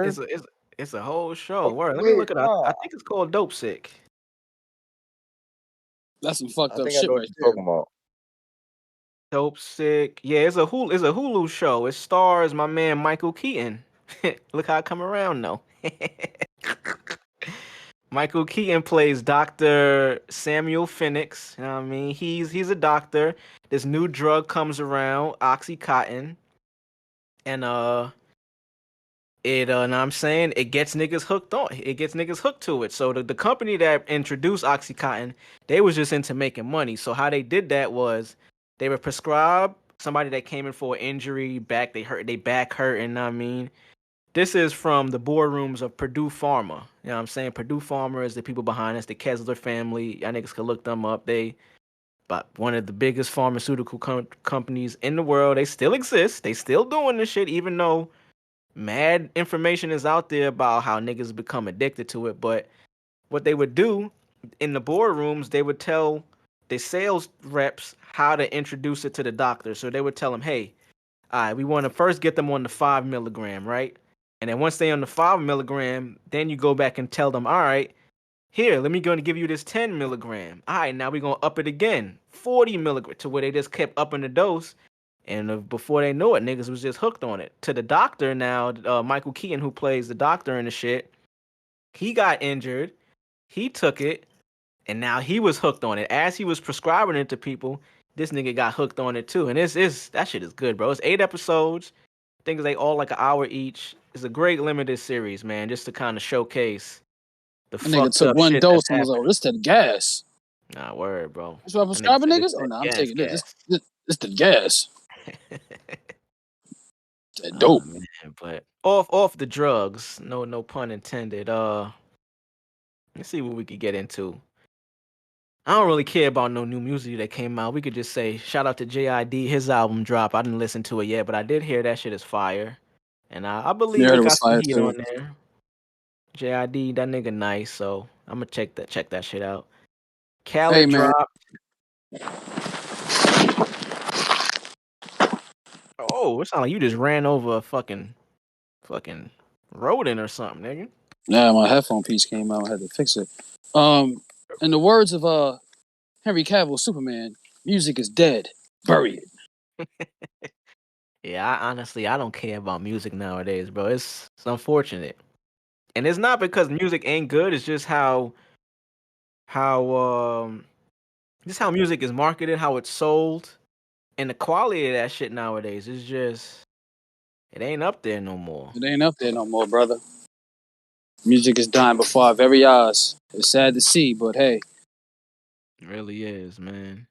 Speaker 3: It's
Speaker 2: Word?
Speaker 3: a it's it's a whole show.
Speaker 2: Oh,
Speaker 3: Word. Let me
Speaker 2: wait,
Speaker 3: look it up.
Speaker 2: nah.
Speaker 3: I think it's called Dope Sick.
Speaker 1: That's some fucked
Speaker 2: I
Speaker 1: up
Speaker 2: think I
Speaker 1: shit
Speaker 2: know what
Speaker 1: right
Speaker 2: you're
Speaker 1: there.
Speaker 2: talking about.
Speaker 3: Dope Sick. Yeah, it's a Hulu show. It stars my man Michael Keaton. Look how I come around though. Michael Keaton plays Dr. Samuel Phoenix. You know what I mean? He's a doctor. This new drug comes around, Oxycontin, and know I'm saying, it gets niggas hooked on. It gets niggas hooked to it. So the company that introduced Oxycontin, they was just into making money. So how they did that was they would prescribe somebody that came in for an injury, they back hurt, and know what I mean. This is from the boardrooms of Purdue Pharma. You know what I'm saying? Purdue Pharma is the people behind us, the Kessler family. Y'all niggas can look them up. They but one of the biggest pharmaceutical companies in the world. They still exist. They still doing this shit, even though mad information is out there about how niggas become addicted to it. But what they would do in the boardrooms, they would tell the sales reps how to introduce it to the doctor. So they would tell them, hey, all right, we want to first get them on the 5 milligram, right? And then once they on the 5 milligram, then you go back and tell them, all right, here, let me go and give you this 10 milligram. All right, now we're going to up it again, 40 milligram, to where they just kept upping the dose. And before they know it, niggas was just hooked on it. To the doctor now, Michael Keaton, who plays the doctor in the shit, he got injured. He took it, and now he was hooked on it. As he was prescribing it to people, this nigga got hooked on it too. And that shit is good, bro. It's 8 episodes. I think they all like an hour each. It's a great limited series, man, just to kind of showcase the
Speaker 1: That nigga
Speaker 3: fucked
Speaker 1: took
Speaker 3: up
Speaker 1: one
Speaker 3: shit that's
Speaker 1: dose and was like,
Speaker 3: happening.
Speaker 1: oh, this the gas.
Speaker 3: Nah, word, bro.
Speaker 1: That's what I
Speaker 3: That nigga
Speaker 1: prescribing
Speaker 3: said it's
Speaker 1: niggas? Oh
Speaker 3: that
Speaker 1: no, I'm
Speaker 3: gas
Speaker 1: taking this.
Speaker 3: gas.
Speaker 1: This the gas. That
Speaker 3: Oh
Speaker 1: dope.
Speaker 3: man, but off the drugs. No pun intended. Let's see what we could get into. I don't really care about no new music that came out. We could just say shout out to JID. His album dropped. I didn't listen to it yet, but I did hear that shit is fire. And I believe
Speaker 1: Yeah,
Speaker 3: it
Speaker 1: it
Speaker 3: got
Speaker 1: was
Speaker 3: some
Speaker 1: fire
Speaker 3: heat
Speaker 1: too.
Speaker 3: on there. JID, that nigga nice, so I'm gonna check that shit out.
Speaker 1: Hey
Speaker 3: Khaled
Speaker 1: man,
Speaker 3: drop. Oh, it sounds like you just ran over a fucking rodent or something, nigga.
Speaker 1: yeah, my headphone piece came out. I had to fix it. Um, in the words of Henry Cavill, Superman, music is dead. Bury it.
Speaker 3: Yeah, I don't care about music nowadays, bro. It's unfortunate. And it's not because music ain't good, it's just how just how music is marketed, how it's sold, and the quality of that shit nowadays is just it ain't up there no more.
Speaker 1: It ain't up there no more, brother. Music is dying before our very eyes. It's sad to see, but hey,
Speaker 3: It really is, man.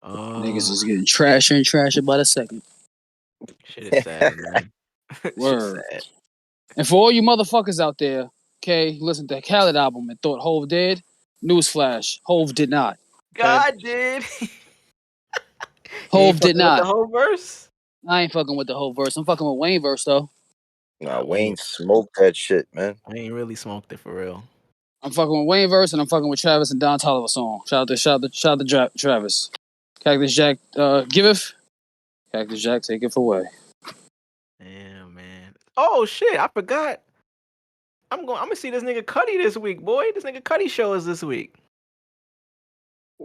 Speaker 1: niggas
Speaker 3: Uh
Speaker 1: is getting trasher and trasher by the second.
Speaker 3: Shit is sad, man. Shit's
Speaker 1: Word.
Speaker 3: sad.
Speaker 1: And for all you motherfuckers out there, okay, listen to the Khaled album and thought Hove did. Newsflash: Hove did not. Okay,
Speaker 3: God did. You ain't
Speaker 1: Hove did
Speaker 3: fucking with the
Speaker 1: not.
Speaker 3: whole verse?
Speaker 1: I ain't fucking with the whole verse. I'm fucking with Wayne verse though.
Speaker 2: Nah,
Speaker 3: We
Speaker 2: Wayne smoked that shit, man.
Speaker 3: ain't really smoked it for real.
Speaker 1: I'm fucking with Wayne verse and I'm fucking with Travis and Don Toliver song. Shout out to Travis. Cactus Jack giveth. Cactus Jack taketh away.
Speaker 3: Damn, man. Oh shit, I forgot. I'm gonna see this nigga Cuddy this week, boy. This nigga Cuddy show is this week.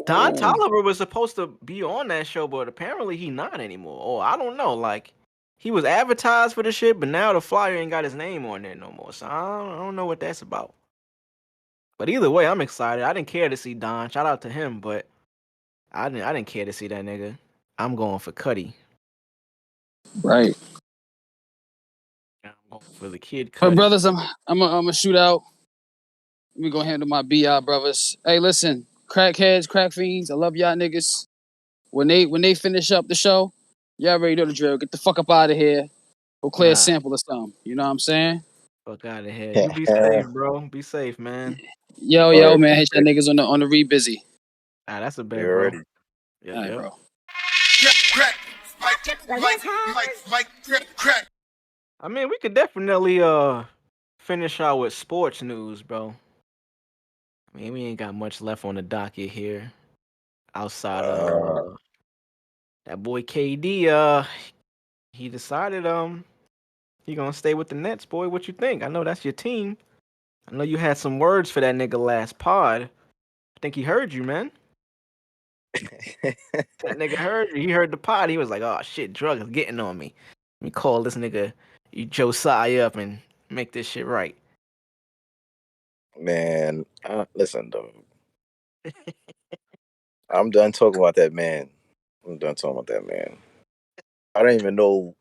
Speaker 3: Don
Speaker 1: Ooh.
Speaker 3: Toliver was supposed to be on that show, but apparently he not anymore. Or I don't know. Like he was advertised for the shit, but now the flyer ain't got his name on there no more. So I don't know what that's about. But either way, I'm excited. I didn't care to see Don. Shout out to him, but I didn't care to see that nigga. I'm going for Cuddy.
Speaker 1: Right.
Speaker 3: I'm going for the kid
Speaker 1: But
Speaker 3: Cuddy.
Speaker 1: brothers, I'm gonna shoot out. We gonna handle my BI brothers. Hey, listen, crackheads, crack fiends. I love y'all niggas. When they finish up the show, y'all already know the drill. Get the fuck up out of here. Go clear a
Speaker 3: Nah,
Speaker 1: sample or something. You know what I'm saying?
Speaker 3: fuck out of here. You be safe, bro. Be safe, man.
Speaker 1: Yo,
Speaker 2: Word,
Speaker 1: man, hit y'all niggas on the re busy.
Speaker 3: Ah, that's a
Speaker 2: you
Speaker 3: bet, bro.
Speaker 2: already.
Speaker 3: Yep,
Speaker 1: All right,
Speaker 3: yep.
Speaker 1: bro.
Speaker 3: I mean, we could definitely finish out with sports news, bro. I mean, we ain't got much left on the docket here outside
Speaker 2: Uh,
Speaker 3: of that boy KD. He decided he gonna stay with the Nets, boy. What you think? I know that's your team. I know you had some words for that nigga last pod. I think he heard you, man. That nigga heard you. He heard the pod. He was like, "Oh shit, drug is getting on me. Let me call this nigga Josiah up and make this shit right."
Speaker 2: man, listen, though. I'm done talking about that man. I'm done talking about that man. I don't even know.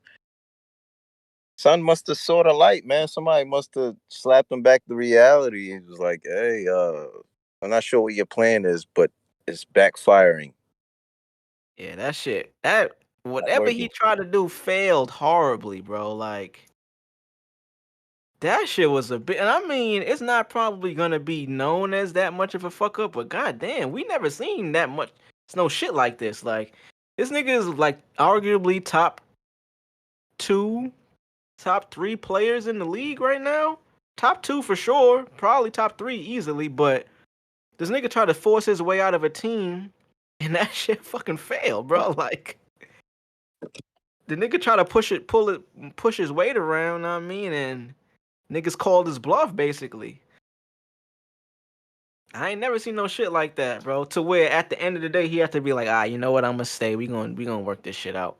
Speaker 2: Son must have saw the light, man. Somebody must have slapped him back to reality. He was like, "Hey, I'm not sure what your plan is, but it's backfiring."
Speaker 3: Yeah, that shit. That
Speaker 2: Not
Speaker 3: whatever he
Speaker 2: working.
Speaker 3: tried to do failed horribly, bro. Like that shit was a bit. And I mean, it's not probably gonna be known as that much of a fuck up, but goddamn, we never seen that much. It's no shit like this. Like this nigga is like arguably top two, top three players in the league right now. Top two for sure, probably top three easily. But this nigga tried to force his way out of a team, and that shit fucking failed, bro. Like. The nigga try to push his weight around, know what I mean, and niggas called his bluff basically. I ain't never seen no shit like that, bro. To where at the end of the day he had to be like, you know what, I'm gonna stay. We gonna work this shit out.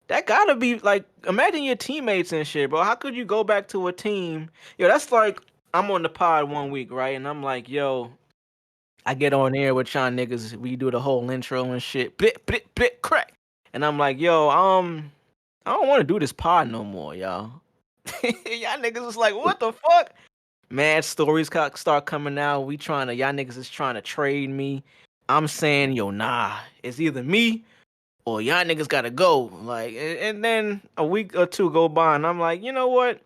Speaker 3: That gotta be like, imagine your teammates and shit, bro. How could you go back to a team? Yo, that's like I'm on the pod one week, right? And I'm like, yo, I get on air with y'all niggas. We do the whole intro and shit. Blit, blit, blit, crack. And I'm like, yo, I don't want to do this pod no more, y'all. Y'all niggas was like, what the fuck? Mad stories start coming out. Y'all niggas is trying to trade me. I'm saying, yo, nah, it's either me or y'all niggas gotta go. Like, and then a week or two go by, and I'm like, you know what?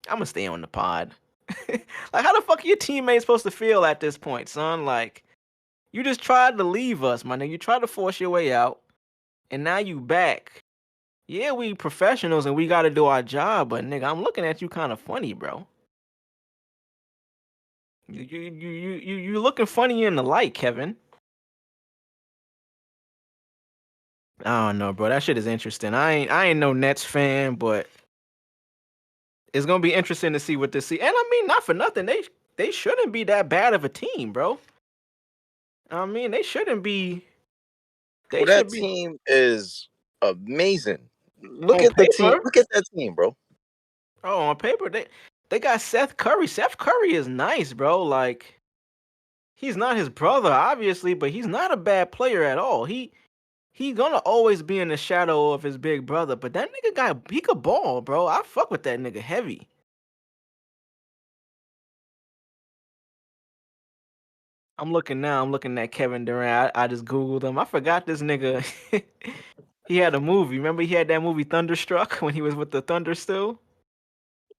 Speaker 3: I'm gonna stay on the pod. Like, how the fuck are your teammates supposed to feel at this point, son? Like, you just tried to leave us, my nigga. You tried to force your way out, and now you back. Yeah, we professionals and we got to do our job, but nigga, I'm looking at you kind of funny, bro. You looking funny in the light, Kevin. I don't know, bro. That shit is interesting. I ain't no Nets fan, but it's gonna be interesting to see what this see. And I mean, not for nothing, they shouldn't be that bad of a team, bro. I mean, they shouldn't be. They
Speaker 2: Well, that
Speaker 3: should be
Speaker 2: team is amazing. Look
Speaker 3: on
Speaker 2: at the team.
Speaker 3: paper.
Speaker 2: Look at that team, bro.
Speaker 3: Oh, on paper, they got Seth Curry. Seth Curry is nice, bro. Like he's not his brother, obviously, but he's not a bad player at all. He gonna always be in the shadow of his big brother, but that nigga he could ball, bro. I fuck with that nigga heavy. I'm looking now. I'm looking at Kevin Durant. I just googled him. I forgot this nigga. He had a movie. Remember he had that movie Thunderstruck when he was with the Thunder still.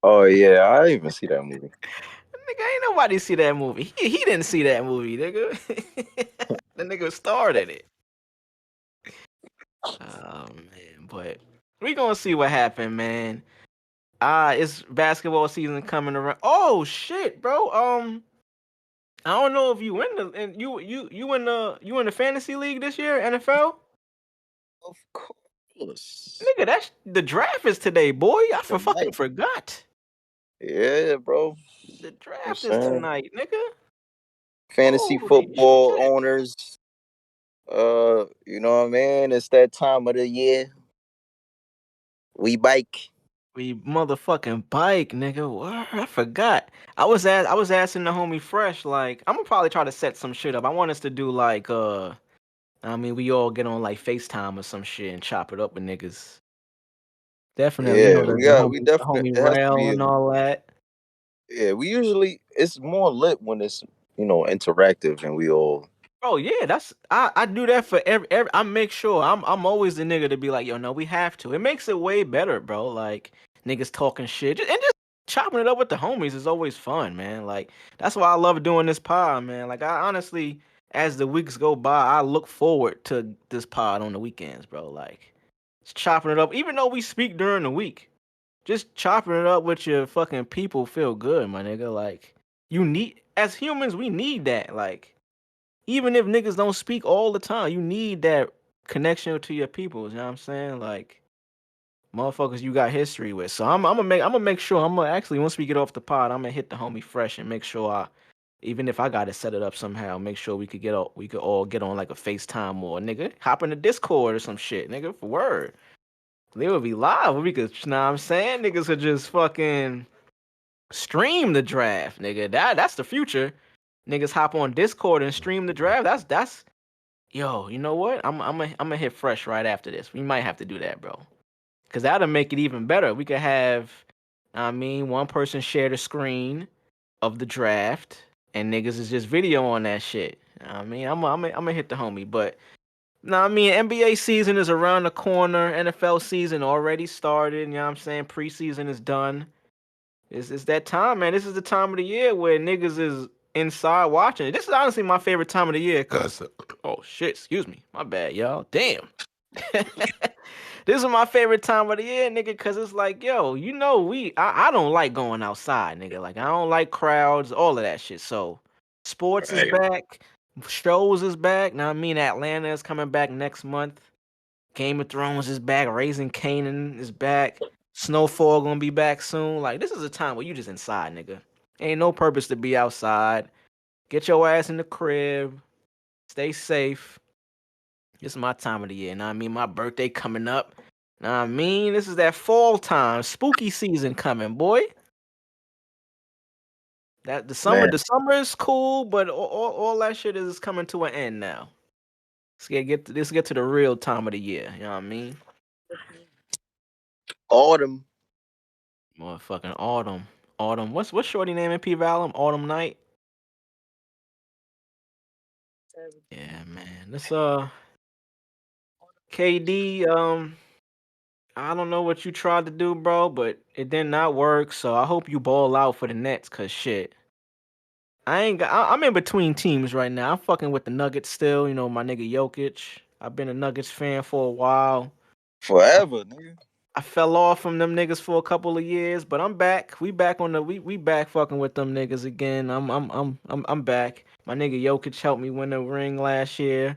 Speaker 2: Oh yeah, I didn't even see that movie.
Speaker 3: Nigga, ain't nobody see that movie. He didn't see that movie, nigga. The nigga starred in it. Oh man, but we gonna see what happened, man. It's basketball season coming around. Oh shit, bro. I don't know if you win the and you in the fantasy league this year, NFL.
Speaker 2: Of course.
Speaker 3: Nigga, that's the draft is today, boy. I fucking
Speaker 2: Tonight.
Speaker 3: forgot.
Speaker 2: Yeah, bro.
Speaker 3: The
Speaker 2: I'm
Speaker 3: draft is
Speaker 2: saying
Speaker 3: tonight, nigga.
Speaker 2: fantasy
Speaker 3: Holy
Speaker 2: football
Speaker 3: shit.
Speaker 2: owners. You know what I mean? It's that time of the year. We bike.
Speaker 3: We motherfucking bike, nigga. What? I forgot. I was asking the homie Fresh, like, I'm gonna probably try to set some shit up. I want us to do like I mean we all get on like FaceTime or some shit and chop it up with niggas. Definitely,
Speaker 2: Yeah, we got we
Speaker 3: the
Speaker 2: definitely
Speaker 3: homie
Speaker 2: it has to
Speaker 3: Rail
Speaker 2: be
Speaker 3: and all that.
Speaker 2: yeah, we usually it's more lit when it's interactive and we all
Speaker 3: Oh yeah, I do that for every I make sure I'm always the nigga to be like, yo, no, we have to. It makes it way better, bro. Like niggas talking shit and just chopping it up with the homies is always fun, man. Like that's why I love doing this pod, man. Like I honestly, as the weeks go by, I look forward to this pod on the weekends, bro. Like just chopping it up, even though we speak during the week, just chopping it up with your fucking people feel good, my nigga. Like you need as humans, we need that, like. Even if niggas don't speak all the time, you need that connection to your people. You know what I'm saying? Like motherfuckers you got history with. So I'm gonna make sure I'm gonna actually once we get off the pod, I'm gonna hit the homie Fresh and make sure I even if I gotta set it up somehow, make sure we could all get on like a FaceTime or nigga hop in the Discord or some shit, nigga, for word. They would be live. We could, you know what I'm saying? Niggas could just fucking stream the draft, nigga. That's the future. Niggas hop on Discord and stream the draft. That's yo, you know what? I'm gonna hit Fresh right after this. We might have to do that, bro. Cause that'll make it even better. We could have, I mean, one person share the screen of the draft, and niggas is just video on that shit. I mean, I'm gonna hit the homie, but no, I mean, NBA season is around the corner. NFL season already started. You know what I'm saying? Preseason is done. It's that time, man. This is the time of the year where niggas is inside watching it. This is honestly my favorite time of the year. Cause oh shit, excuse me, my bad, y'all. Damn. This is my favorite time of the year, nigga, cause it's like, yo, you know, I don't like going outside, nigga. Like I don't like crowds, all of that shit. So sports is
Speaker 2: right.
Speaker 3: back, shows is back. Now I mean Atlanta is coming back next month. Game of Thrones is back. Raising Kanan is back. Snowfall gonna be back soon. Like this is a time where you just inside, nigga. Ain't no purpose to be outside. Get your ass in the crib. Stay safe. This is my time of the year. Now I mean my birthday coming up. Now I mean this is that fall time, spooky season coming, boy. That
Speaker 2: Man,
Speaker 3: the summer is cool, but all that shit is coming to an end now. Let's get to the real time of the year. You know what I mean?
Speaker 2: autumn.
Speaker 3: Motherfucking autumn. Autumn. What's shorty name in P Valley? Autumn Night. Yeah, man. This KD. I don't know what you tried to do, bro, but it did not work. So I hope you ball out for the Nets, cause shit. I'm in between teams right now. I'm fucking with the Nuggets still. You know my nigga Jokic. I've been a Nuggets fan for a while.
Speaker 2: Forever, nigga.
Speaker 3: I fell off from them niggas for a couple of years, but I'm back. We back on the we back fucking with them niggas again. I'm back. My nigga Jokic helped me win the ring last year.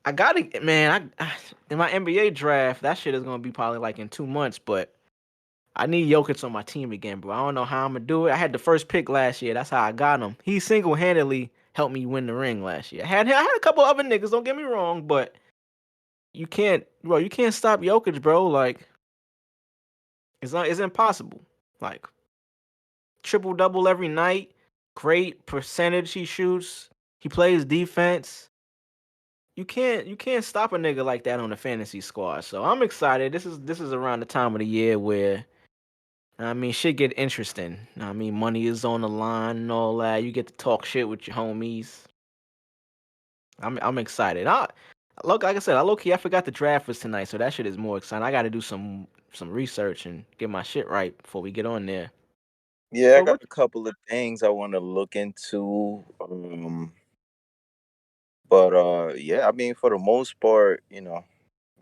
Speaker 3: I gotta, man. In my NBA draft, that shit is gonna be probably like in 2 months, but I need Jokic on my team again, bro. I don't know how I'm gonna do it. I had the first pick last year. That's how I got him. He single handedly helped me win the ring last year. I had a couple other niggas. Don't get me wrong, but you can't stop Jokic, bro. Like it's impossible. Like triple double every night. Great percentage he shoots. He plays defense. You can't stop a nigga like that on the fantasy squad. So I'm excited. This is around the time of the year where I mean shit get interesting. I mean money is on the line and all that. You get to talk shit with your homies. I'm excited. Look, like I said, I forgot the draft was tonight, so that shit is more exciting. I got to do some research and get my shit right before we get on there.
Speaker 2: Yeah, I
Speaker 3: But
Speaker 2: got
Speaker 3: what
Speaker 2: a couple of things I want to look into. But yeah, I mean, for the most part,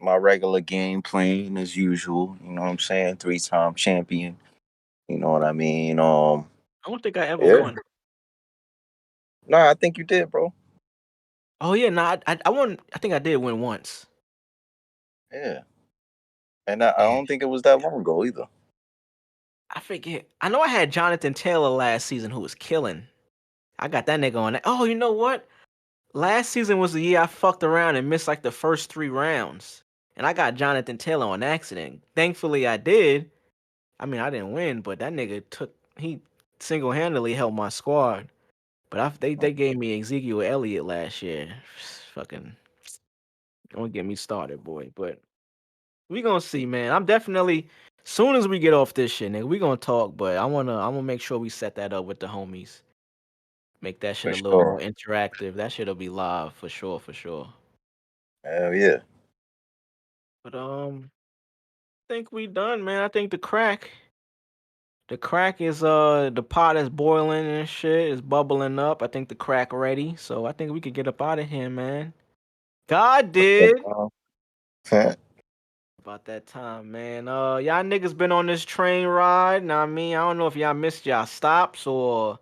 Speaker 2: my regular game playing as usual. You know what I'm saying? 3-time champion. You know what I mean?
Speaker 3: I don't think I ever
Speaker 2: Yeah.
Speaker 3: won.
Speaker 2: Nah, I think you did, bro.
Speaker 3: Oh yeah, nah, I won. I think I did win once.
Speaker 2: Yeah. And I
Speaker 3: Yeah.
Speaker 2: don't think it was that long ago either.
Speaker 3: I forget. I know I had Jonathan Taylor last season who was killing. I got that nigga on that. Oh, you know what? Last season was the year I fucked around and missed like the first 3 rounds. And I got Jonathan Taylor on accident. Thankfully I did. I mean, I didn't win, but that nigga he single-handedly helped my squad. But they gave me Ezekiel Elliott last year. Fucking don't get me started, boy. But we gonna see, man. I'm definitely soon as we get off this shit, nigga, we gonna talk. But I'm gonna make sure we set that up with the homies. Make that shit
Speaker 2: For
Speaker 3: a little more
Speaker 2: sure.
Speaker 3: interactive. That shit'll be live for sure, for sure.
Speaker 2: Hell yeah.
Speaker 3: But I think we done, man. I think the crack is the pot is boiling and shit is bubbling up. I think the crack ready. So I think we could get up out of here, man. God did. About that time, man. Y'all niggas been on this train ride. Now I mean, I don't know if y'all missed y'all stops or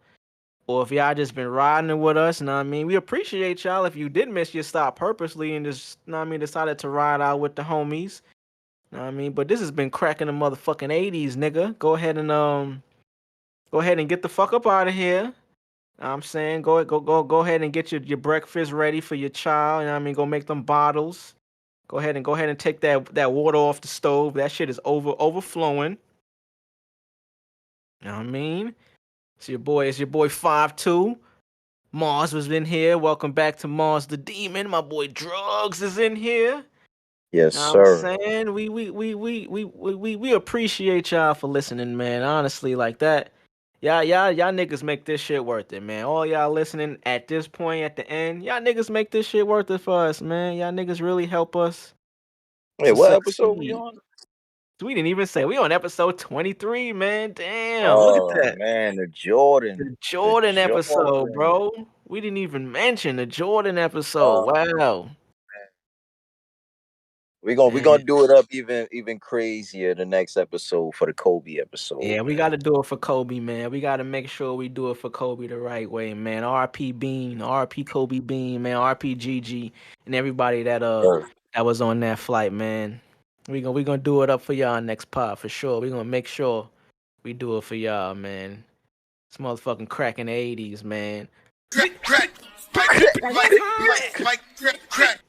Speaker 3: if y'all just been riding it with us. Now I mean, we appreciate y'all if you did miss your stop purposely and just, know what I mean, decided to ride out with the homies. Know what I mean, but this has been cracking the motherfucking 80s, nigga. Go ahead and get the fuck up out of here. Know what I'm saying, go ahead and get your breakfast ready for your child. You know what I mean, go make them bottles. Go ahead and take that water off the stove. That shit is overflowing. You know what I mean? It's your boy 5'2". Mars was in here. Welcome back to Mars the Demon. My boy Drvgz is in here.
Speaker 2: Yes,
Speaker 3: Know what I'm
Speaker 2: sir.
Speaker 3: saying? We appreciate y'all for listening, man. Honestly, like that. Y'all niggas make this shit worth it, man. All y'all listening at this point at the end, y'all niggas make this shit worth it for us, man. Y'all niggas really help us
Speaker 2: Hey,
Speaker 3: to
Speaker 2: what episode we
Speaker 3: succeed.
Speaker 2: on?
Speaker 3: We didn't even say we on episode 23, man. Damn, look at
Speaker 2: Oh
Speaker 3: that.
Speaker 2: man, the Jordan.
Speaker 3: The
Speaker 2: The
Speaker 3: Jordan episode,
Speaker 2: Jordan.
Speaker 3: bro. We didn't even mention the Jordan episode.
Speaker 2: Oh,
Speaker 3: Wow.
Speaker 2: we gonna
Speaker 3: Man.
Speaker 2: do it up even crazier the next episode for the Kobe episode,
Speaker 3: Yeah, we
Speaker 2: man.
Speaker 3: got to do it for Kobe, man. We got to make sure we do it for Kobe the right way, man. RP Bean, RP Kobe Bean, man. RP GG, and everybody that was on that flight, man. We gonna do it up for y'all next pod for sure. We gonna make sure we do it for y'all, man. This motherfucking crack in the 80s, man.
Speaker 4: Crack, crack, crack, crack, crack, crack, crack, crack.